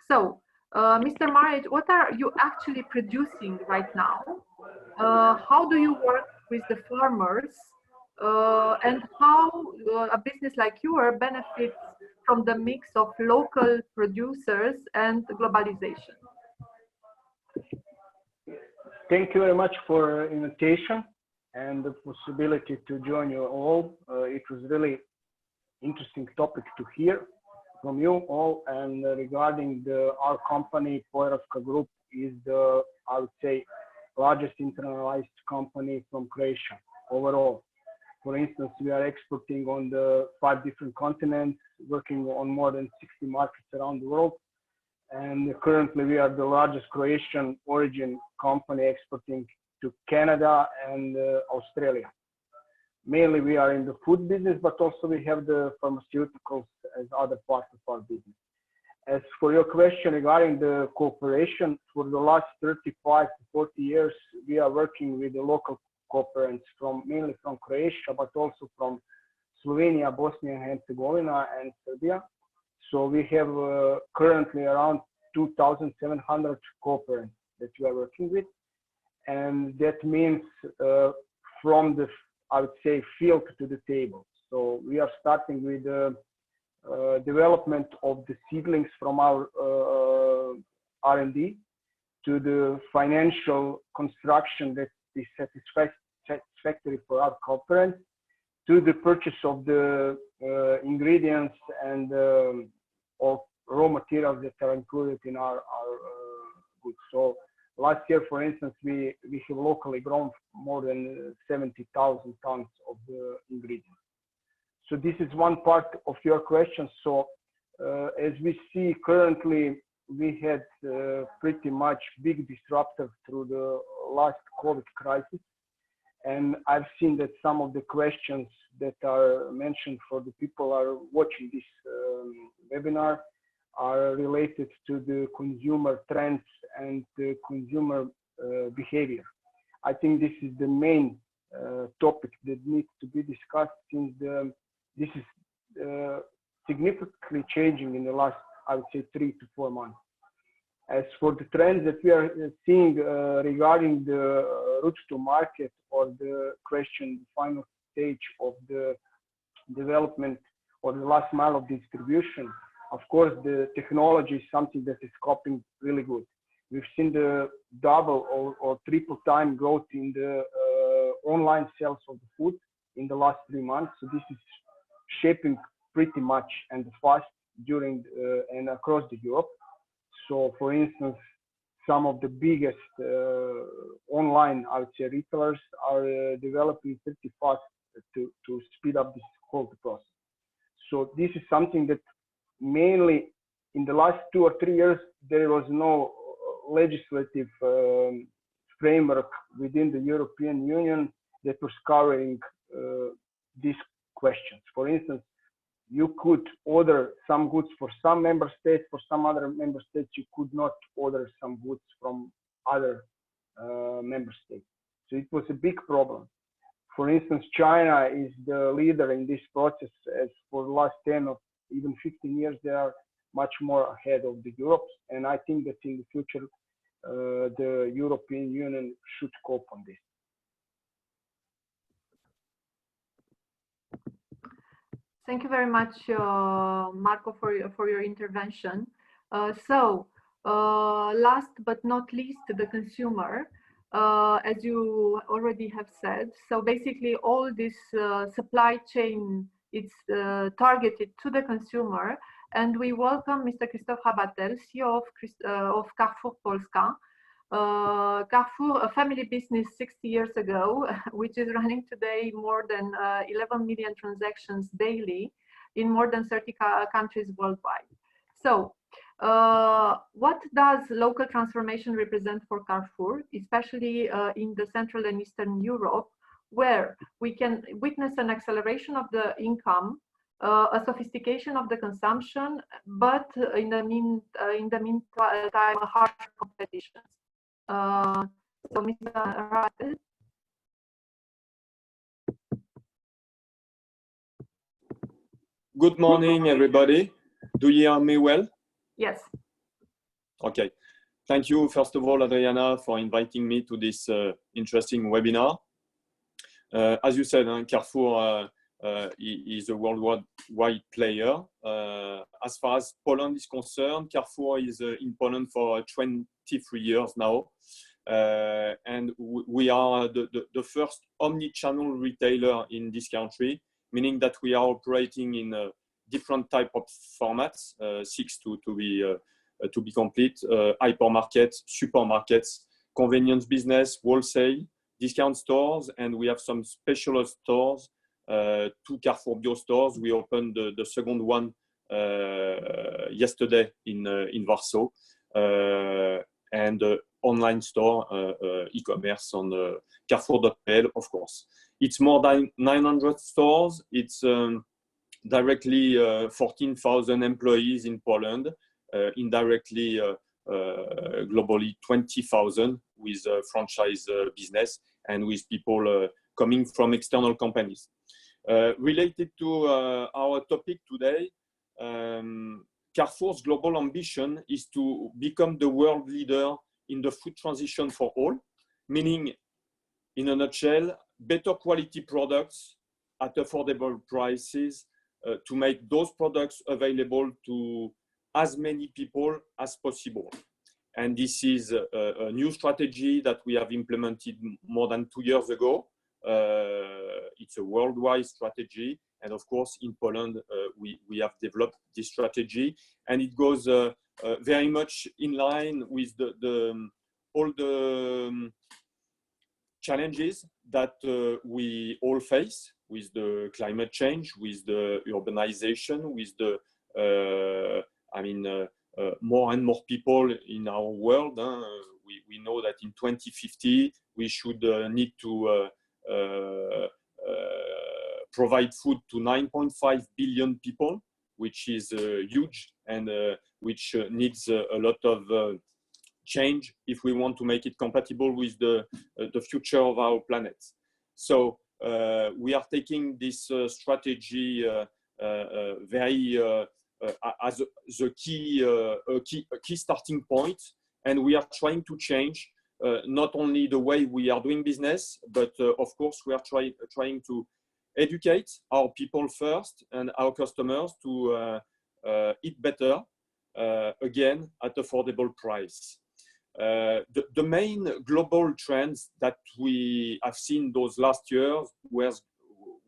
So, Mr. Maric, what are you actually producing right now? How do you work with the farmers? And how a business like yours benefits from the mix of local producers and globalization? Thank you very much for the invitation and the possibility to join you all. It was really interesting topic to hear from you all, and regarding our company, Podravka Group is the, I would say, largest internalized company from Croatia overall. For instance, we are exporting on the 5 different continents, working on more than 60 markets around the world. And currently we are the largest Croatian origin company exporting to Canada and Australia. Mainly we are in the food business, but also we have the pharmaceuticals as other parts of our business. As for your question regarding the cooperation, for the last 35 to 40 years, we are working with the local cooperants mainly from Croatia, but also from Slovenia, Bosnia and Herzegovina, and Serbia. So we have currently around 2,700 cooperants that we are working with. And that means from the, I would say, field to the table. So we are starting with the development of the seedlings from our R&D to the financial construction that is satisfactory for our cooperants, to the purchase of the ingredients and of raw materials that are included in our goods. So last year, for instance, we have locally grown more than 70,000 tons of the ingredients. So this is one part of your question. So as we see currently, we had pretty much big disruptor through the last COVID crisis. And I've seen that some of the questions that are mentioned for the people are watching this webinar are related to the consumer trends and the consumer behavior. I think this is the main topic that needs to be discussed, since this is significantly changing in the last, I would say, 3 to 4 months. As for the trends that we are seeing regarding the route to market, or the question, the final stage of the development or the last mile of distribution, of course, the technology is something that is coping really good. We've seen the double or triple time growth in the online sales of the food in the last 3 months. So this is shaping pretty much and fast during and across the Europe. So for instance, some of the biggest online, I would say, retailers are developing pretty fast to speed up this whole process. So this is something that mainly in the last 2 or 3 years, there was no legislative framework within the European Union that was covering these questions. For instance, you could order some goods for some member states, for some other member states, you could not order some goods from other member states. So it was a big problem. For instance, China is the leader in this process, as for the last 10 or even 15 years, they are much more ahead of the Europe. And I think that in the future, the European Union should cope on this. Thank you very much, Marco, for your intervention. Last but not least, the consumer, as you already have said. So basically, all this supply chain, it's targeted to the consumer. And we welcome Mr. Christophe Rabatel, CEO of Carrefour Polska. Carrefour, a family business 60 years ago, which is running today more than 11 million transactions daily in more than 30 countries worldwide. So what does local transformation represent for Carrefour, especially in the Central and Eastern Europe, where we can witness an acceleration of the income, a sophistication of the consumption, but in the meantime, a harsh competition. So Mr. Rabatel. Good morning, everybody. Do you hear me well? Yes. Okay. Thank you, first of all, Adriana, for inviting me to this interesting webinar. As you said, Carrefour is a worldwide player. As far as Poland is concerned, Carrefour is in Poland for 23 years now. And we are the first omni-channel retailer in this country, meaning that we are operating in different type of formats, 6 to be complete: hypermarkets, supermarkets, convenience business, wholesale, discount stores, and we have some specialist stores, 2 Carrefour Bio stores. We opened the second one yesterday in Warsaw, and online store e-commerce on Carrefour.pl, of course. It's more than 900 stores. It's directly 14,000 employees in Poland, indirectly globally 20,000 with franchise business and with people coming from external companies. Related to our topic today, Carrefour's global ambition is to become the world leader in the food transition for all, meaning, in a nutshell, better quality products at affordable prices to make those products available to as many people as possible. And this is a new strategy that we have implemented more than 2 years ago. It's a worldwide strategy. And of course, in Poland, we have developed this strategy. And it goes very much in line with all the challenges that we all face with the climate change, with the urbanization, with the, more and more people in our world. We know that in 2050, we should need to provide food to 9.5 billion people, which is huge and which needs a lot of change if we want to make it compatible with the future of our planet. So we are taking this strategy very as the key starting point, and we are trying to change not only the way we are doing business, but of course we are trying to educate our people first and our customers to eat better, again at affordable price. The main global trends that we have seen those last years were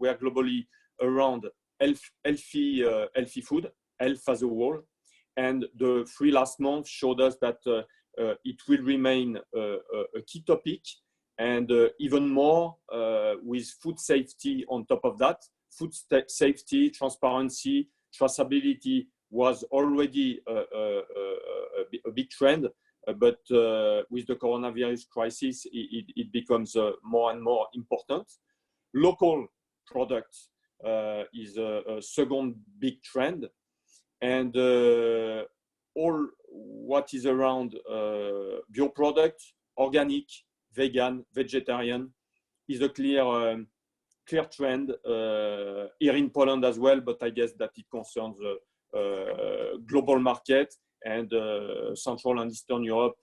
globally around healthy food, health as a whole, and the 3 last months showed us that it will remain a key topic, and even more with food safety on top of that. Food safety, transparency, traceability was already a big trend, but with the coronavirus crisis, it becomes more and more important. Local products is a second big trend, and all what is around bio products, organic, vegan, vegetarian is a clear trend here in Poland as well, but I guess that it concerns global market and Central and Eastern Europe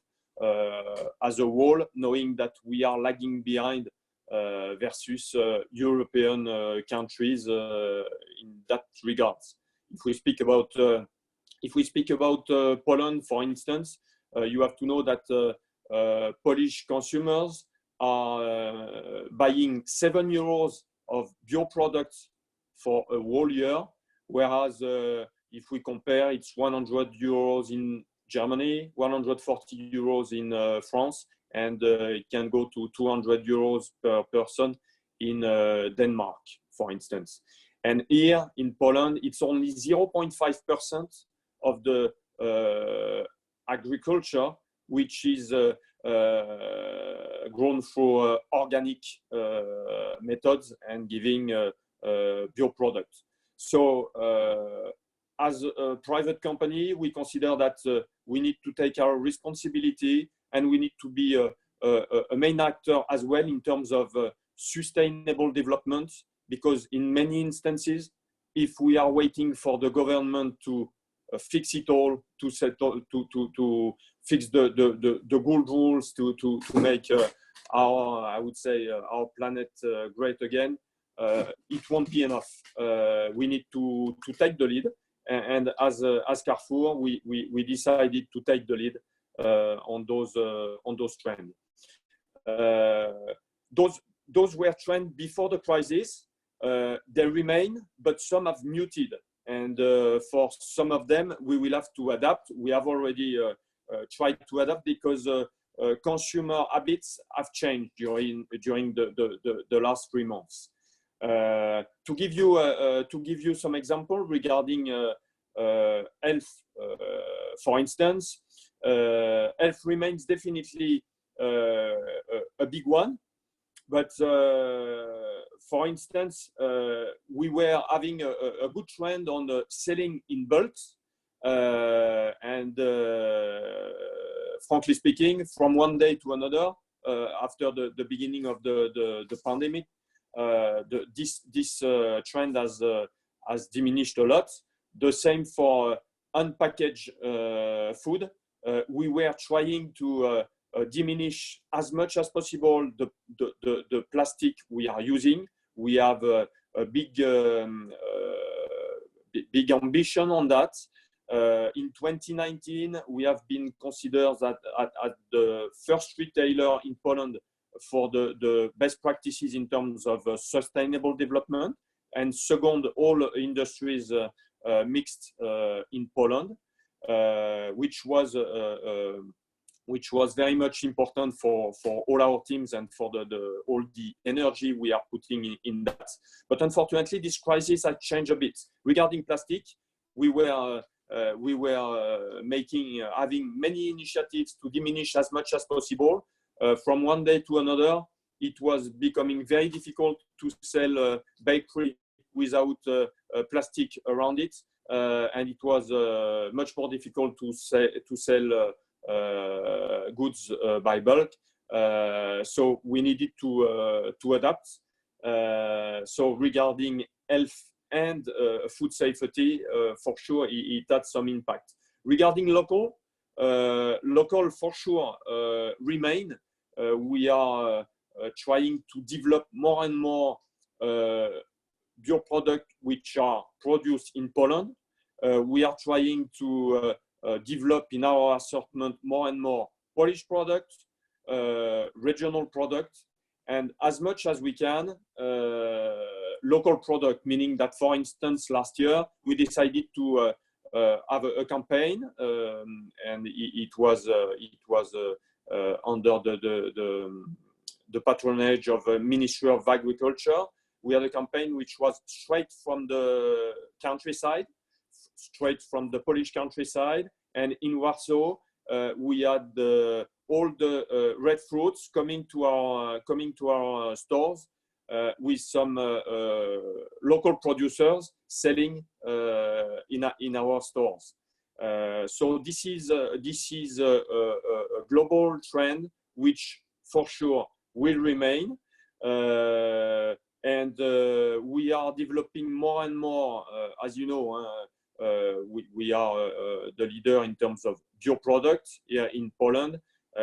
as a whole, knowing that we are lagging behind versus European countries in that regards. If we speak about Poland, for instance, you have to know that Polish consumers are buying €7 of bio products for a whole year, whereas if we compare, it's €100 in Germany, €140 in France, and it can go to €200 per person in Denmark, for instance. And here in Poland, it's only 0.5% of the agriculture which is grown through organic methods and giving bio products. So as a private company, we consider that we need to take our responsibility, and we need to be a main actor as well in terms of sustainable development, because in many instances, if we are waiting for the government to fix it all, to fix the good rules, to make our, I would say, our planet great again, it won't be enough. We need to take the lead, and as Carrefour, we decided to take the lead on those trends. Those were trends before the crisis. They remain, but some have muted, and for some of them, we will have to adapt. We have already tried to adapt because consumer habits have changed during the last 3 months. To give you some example regarding health, for instance, health remains definitely a big one. But for instance, we were having a good trend on selling in bulk, and frankly speaking, from one day to another, after the beginning of the pandemic, this trend has diminished a lot. The same for unpackaged food. We were trying to diminish as much as possible the plastic we are using. We have a big ambition on that. In 2019, we have been considered at the first retailer in Poland for the best practices in terms of sustainable development, and second, all industries mixed in Poland, which was very much important for all our teams and for all the energy we are putting in that. But unfortunately, this crisis has changed a bit. Regarding plastic, we were having many initiatives to diminish as much as possible. From one day to another, it was becoming very difficult to sell bakery without plastic around it, and it was much more difficult to sell goods by bulk. So we needed to adapt. So regarding health and food safety, for sure, it had some impact. Regarding local for sure remain. We are trying to develop more and more bio products which are produced in Poland. We are trying to develop in our assortment more and more Polish products, regional products, and as much as we can, local product, meaning that, for instance, last year, we decided to have a campaign, and it was under the patronage of the Ministry of Agriculture. We had a campaign which was straight from the countryside, straight from the Polish countryside, and in Warsaw, we had all the red fruits coming to our stores with some local producers selling in our stores. So this is a global trend which for sure will remain, and we are developing more and more. As you know, we are the leader in terms of bio products here in Poland.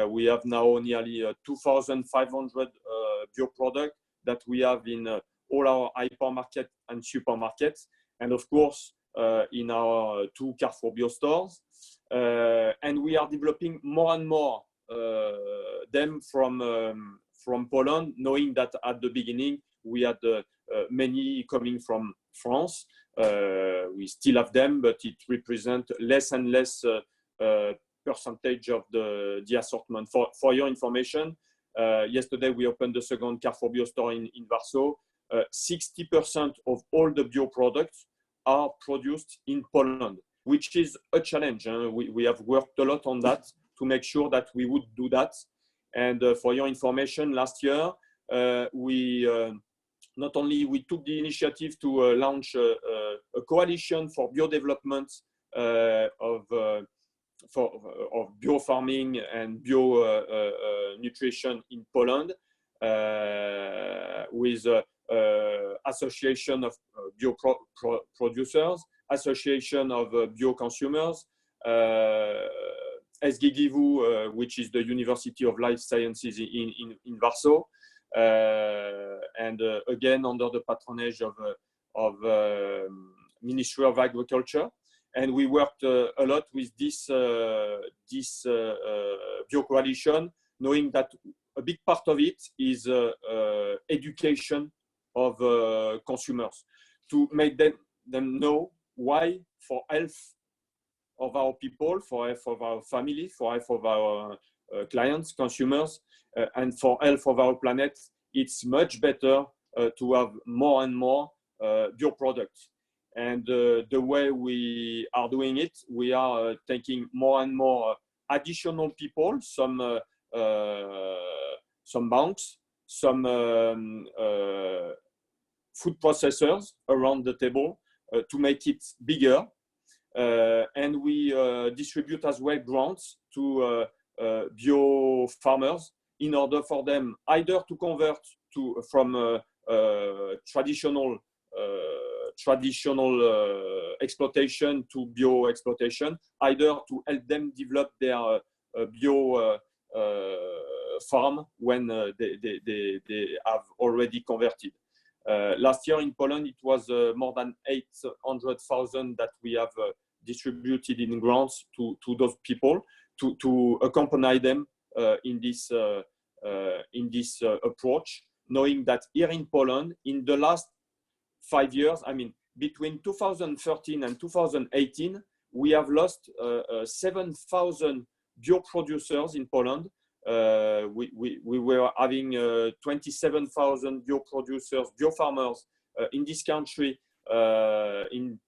We have now nearly 2,500 bio products that we have in all our hypermarket and supermarkets, and of course in our 2 Carrefour Bio stores. And we are developing more and more them from Poland, knowing that at the beginning we had many coming from France. We still have them, but it represents less and less percentage of the assortment. For your information, yesterday we opened the second Carrefour Bio store in Warsaw. 60% of all the bio products are produced in Poland, which is a challenge. We have worked a lot on that to make sure that we would do that. And for your information, last year we not only we took the initiative to launch a coalition for bio development of bio farming and bio nutrition in Poland, with association of bio producers, association of bio consumers, SGGW, which is the University of Life Sciences in Warsaw, and again under the patronage of Ministry of Agriculture. And we worked a lot with this bio coalition, knowing that a big part of it is education of consumers, to make them know why, for health of our people, for health of our family, for health of our clients, consumers, and for health of our planet, it's much better to have more and more bio products. And the way we are doing it, we are taking more and more additional people, some banks, some food processors around the table to make it bigger. And we distribute as well grants to bio farmers in order for them either to convert from traditional exploitation to bio exploitation, either to help them develop their bio farm when they have already converted. Last year in Poland, it was more than 800,000 that we have distributed in grants to those people to accompany them in this approach, knowing that here in Poland, in the last 5 years, I mean, between 2013 and 2018, we have lost 7,000 bio producers in Poland. We were having 27,000 bio producers, bio farmers in this country in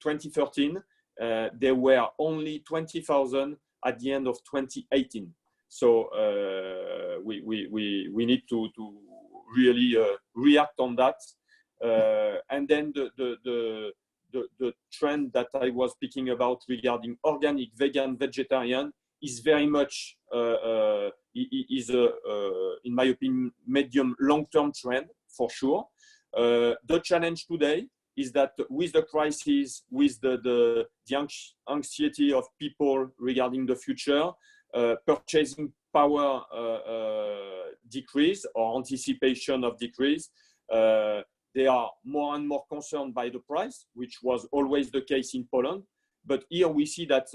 2013. There were only 20,000 at the end of 2018. So we need to really react on that. And then the trend that I was speaking about regarding organic, vegan, vegetarian is very much in my opinion, medium long-term trend for sure. The challenge today is that with the crisis, with the anxiety of people regarding the future, purchasing power decrease or anticipation of decrease, they are more and more concerned by the price, which was always the case in Poland. But here we see that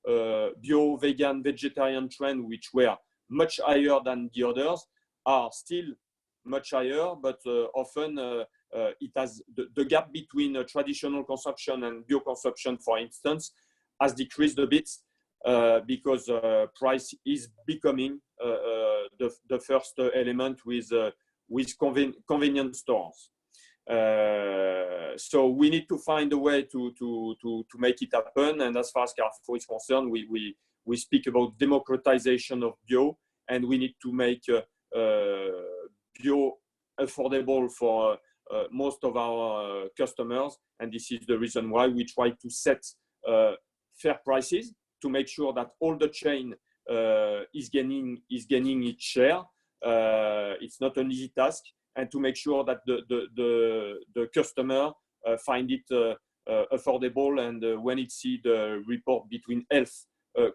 bio, vegan, vegetarian trend, which were much higher than the others, are still much higher, but often it has the gap between traditional consumption and bio consumption, for instance, has decreased a bit because price is becoming the first element with convenience stores. So we need to find a way to make it happen. And as far as Carrefour is concerned, we speak about democratization of bio, and we need to make bio affordable for most of our customers. And this is the reason why we try to set fair prices to make sure that all the chain is gaining its share. It's not an easy task, and to make sure that the customer find it affordable, and when it see the report between health,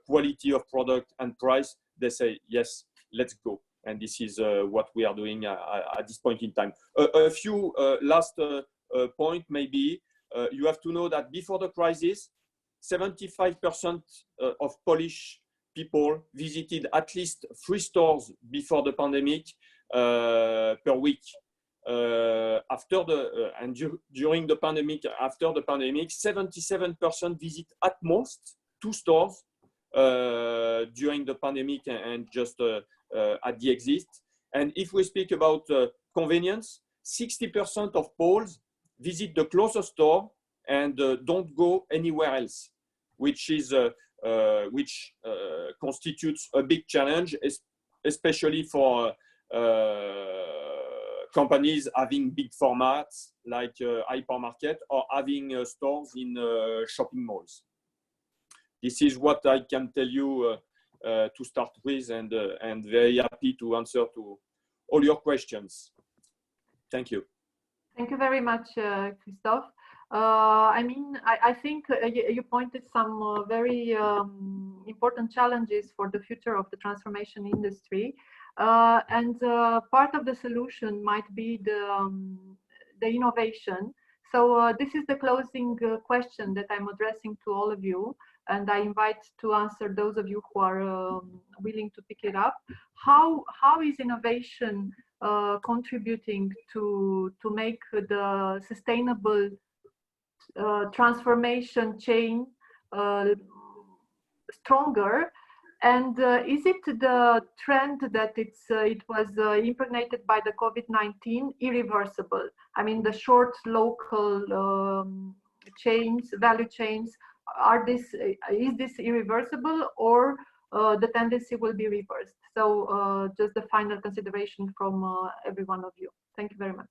quality of product and price, they say, yes, let's go. And this is what we are doing at this point in time. A few last point maybe. You have to know that before the crisis, 75% of Polish people visited at least 3 stores before the pandemic per week. After during the pandemic, after the pandemic, 77% visit at most 2 stores during the pandemic and just at the exit. And if we speak about convenience, 60% of Poles visit the closest store and don't go anywhere else, which is which constitutes a big challenge, especially for companies having big formats like hypermarket or having stores in shopping malls. This is what I can tell you to start with, and very happy to answer to all your questions. Thank you. Thank you very much, Christoph. I mean, I think you pointed some very important challenges for the future of the transformation industry. And part of the solution might be the innovation. So this is the closing question that I'm addressing to all of you, and I invite to answer those of you who are willing to pick it up. How is innovation contributing to make the sustainable transformation chain stronger? And is it the trend that it was impregnated by the COVID-19 irreversible? I mean, the short local chains, value chains, is this irreversible, or the tendency will be reversed? So just the final consideration from every one of you. Thank you very much.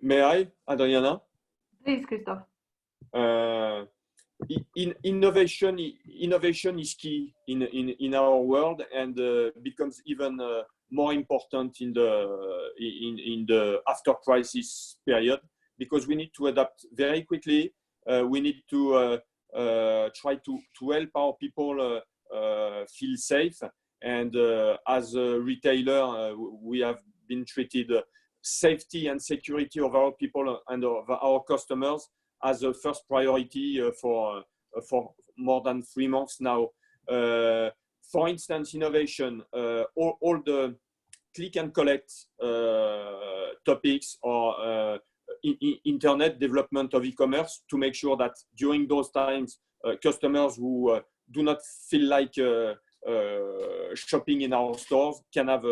May I, Adriana? Please, Christoph. Innovation is key in our world, and becomes even more important in the after crisis period, because we need to adapt very quickly. We need to try to help our people feel safe, and as a retailer, we have been treated safety and security of our people and of our customers as a first priority for more than 3 months now. For instance, innovation, all the click and collect topics, or internet development of e-commerce, to make sure that during those times, customers who do not feel like shopping in our stores can have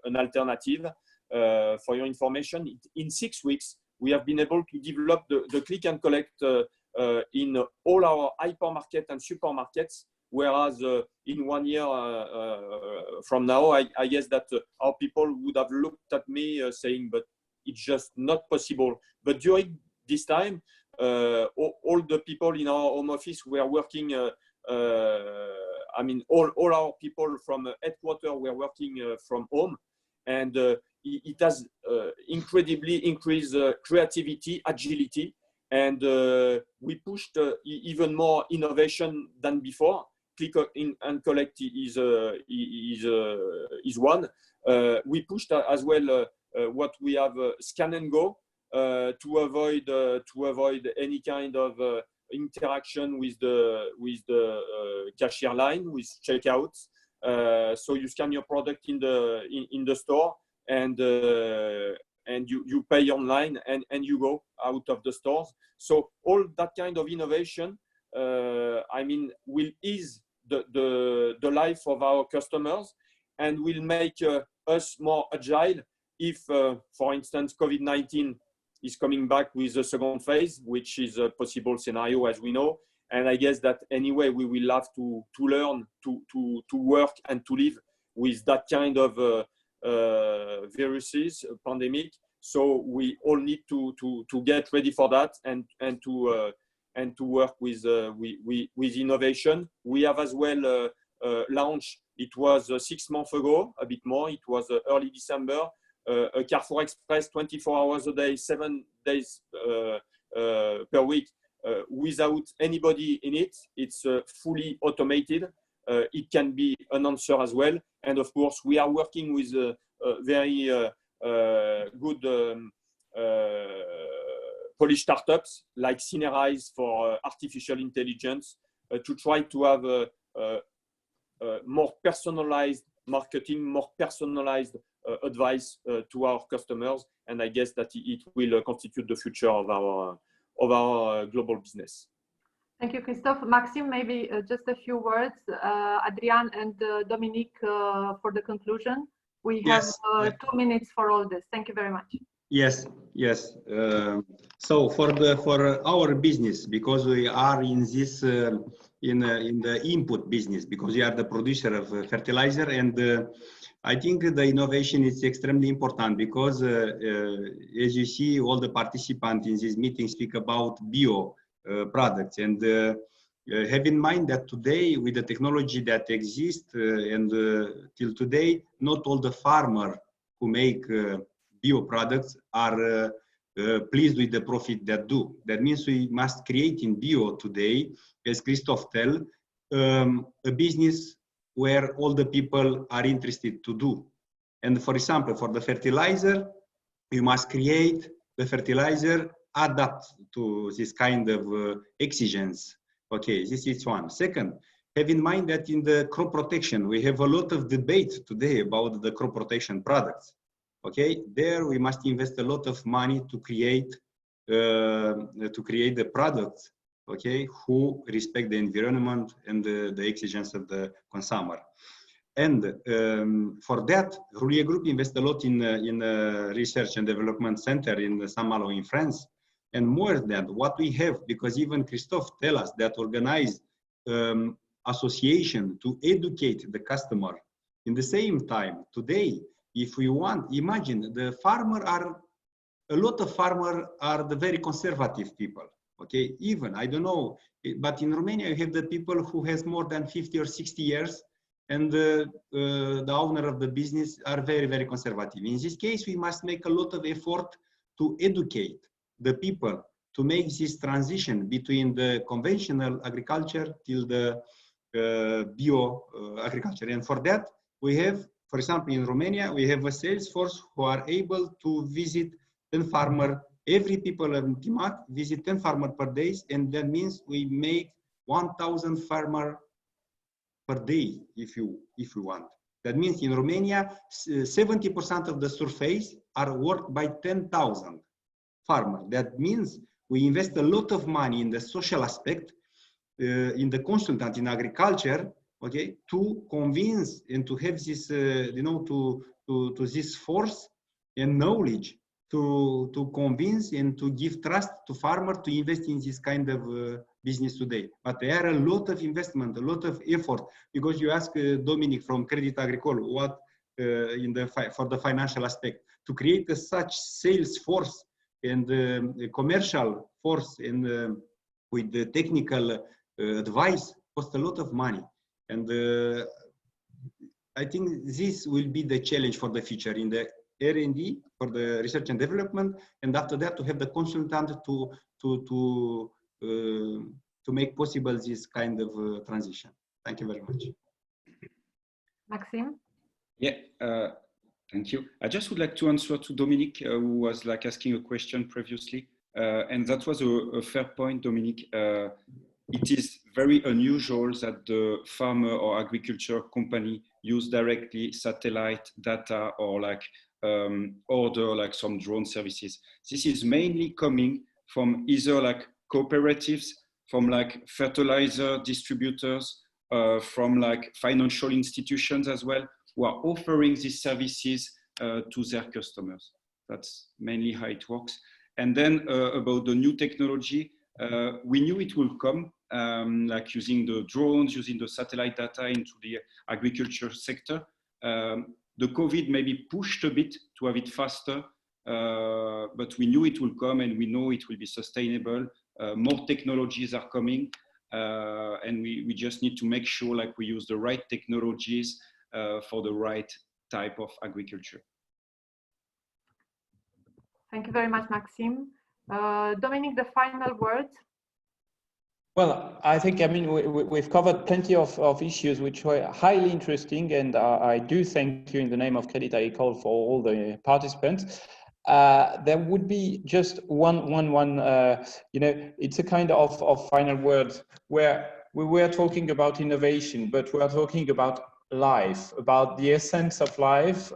an alternative. For your information, in 6 weeks, we have been able to develop the click and collect in all our hypermarket and supermarkets, whereas in 1 year from now, I guess that our people would have looked at me saying, but it's just not possible. But during this time, all the people in our home office were working, I mean, all our people from headquarters were working from home, and it has incredibly increased creativity, agility, and we pushed even more innovation than before. Click and collect is one. We pushed as well what we have, scan and go, to avoid any kind of interaction with the cashier line, with checkouts. So you scan your product in the store, and you pay online, and you go out of the stores. So all that kind of innovation, I mean, will ease the life of our customers, and will make us more agile if, for instance, COVID-19 is coming back with a second phase, which is a possible scenario, as we know. And I guess that anyway, we will have to learn to work and to live with that kind of viruses, pandemic. So we all need to get ready for that, and to work with innovation. We have as well launched, it was 6 months ago, a bit more, it was early December, a Carrefour Express 24 hours a day, 7 days per week, without anybody in it. It's fully automated. It can be an answer as well. And of course, we are working with very good Polish startups like Synerize for artificial intelligence, to try to have more personalized marketing, more personalized advice to our customers. And I guess that it will constitute the future of our global business. Thank you, Christophe. Maxime, maybe just a few words. Adrian and Dominique for the conclusion. We have 2 minutes for all this. Thank you very much. Yes. So for our business, because we are in this in the input business, because we are the producer of fertilizer, and I think the innovation is extremely important, because as you see, all the participants in this meeting speak about bio products, and have in mind that today, with the technology that exists, and till today, not all the farmers who make bio products are pleased with the profit that do. That means we must create in bio today, as Christophe tell, a business where all the people are interested to do. And for example, for the fertilizer, we must create the fertilizer adapt to this kind of exigence. Okay, this is one. Second, have in mind that in the crop protection, we have a lot of debate today about the crop protection products. Okay, there we must invest a lot of money to create the products, okay, who respect the environment and the exigence of the consumer. And for that, Roulier Group invests a lot in research and development center in Saint-Malo in France. And more than what we have, because even Christophe tell us that organize association to educate the customer. In the same time, today, if we want, imagine the farmer are, a lot of farmers are the very conservative people. Okay, even, I don't know, but in Romania, you have the people who has more than 50 or 60 years, and the owner of the business are very, very conservative. In this case, we must make a lot of effort to educate the people to make this transition between the conventional agriculture till the bio agriculture. And for that, we have, for example, in Romania, we have a sales force who are able to visit 10 farmers. Every people in Timac visit 10 farmers per day, and that means we make 1,000 farmers per day, if you want. That means in Romania, 70% of the surface are worked by 10,000 farmers. That means we invest a lot of money in the social aspect, in the consultant in agriculture, okay, to convince and to have this, you know, to this force and knowledge to convince and to give trust to farmers to invest in this kind of business today. But there are a lot of investment, a lot of effort, because you ask Dominique from Crédit Agricole what for the financial aspect, to create such sales force and commercial force and with the technical advice cost a lot of money. And I think this will be the challenge for the future in the R&D, for the research and development, and after that to have the consultant to make possible this kind of transition. Thank you very much. Maxime? Yeah, thank you. I just would like to answer to Dominique, who was like asking a question previously, and that was a fair point, Dominique. It is very unusual that the farmer or agriculture company use directly satellite data or like order like some drone services. This is mainly coming from either like cooperatives, from like fertilizer distributors, from like financial institutions as well, who are offering these services to their customers. That's mainly how it works. And then about the new technology, we knew it will come, like using the drones, using the satellite data into the agriculture sector. The COVID maybe pushed a bit to have it faster, but we knew it will come and we know it will be sustainable. More technologies are coming, and we just need to make sure like we use the right technologies for the right type of agriculture. Thank you very much, Maxime. Dominique, the final word. Well, I think, I mean, we've covered plenty of issues which were highly interesting, and I do thank you in the name of Crédit Agricole for all the participants. There would be just one you know, it's a kind of final word where we were talking about innovation, but we are talking about life, about the essence of life.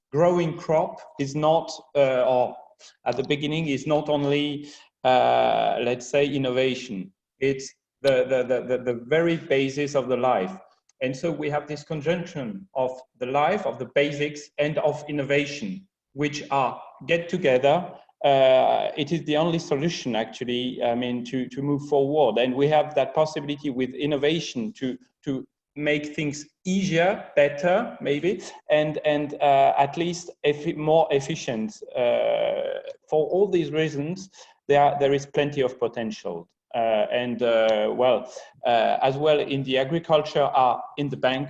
Growing crop is not, or at the beginning, is not only let's say innovation. It's the very basis of the life. And so we have this conjunction of the life, of the basics, and of innovation, which are get together. It is the only solution, actually, I mean, to move forward. And we have that possibility with innovation to make things easier, better, maybe, and at least more efficient. For all these reasons, there is plenty of potential. Well, as well in the agriculture, in the bank,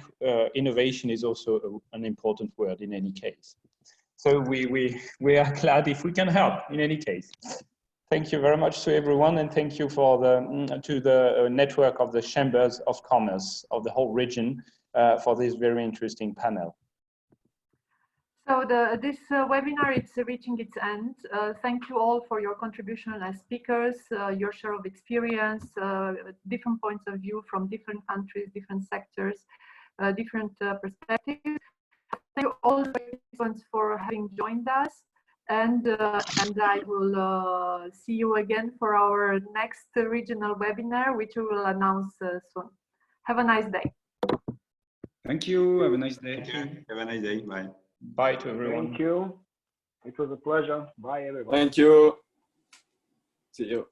innovation is also an important word in any case. So we are glad if we can help in any case. Thank you very much to everyone, and thank you for the network of the chambers of commerce of the whole region for this very interesting panel. So this webinar is reaching its end. Thank you all for your contribution as speakers, your share of experience, different points of view from different countries, different sectors, different perspectives. Thank you all for having joined us, and I will see you again for our next regional webinar, which we will announce soon. Have a nice day. Thank you. Have a nice day. Thank you. Have a nice day. Bye. Bye to everyone. Thank you. It was a pleasure. Bye, everybody. Thank you. See you.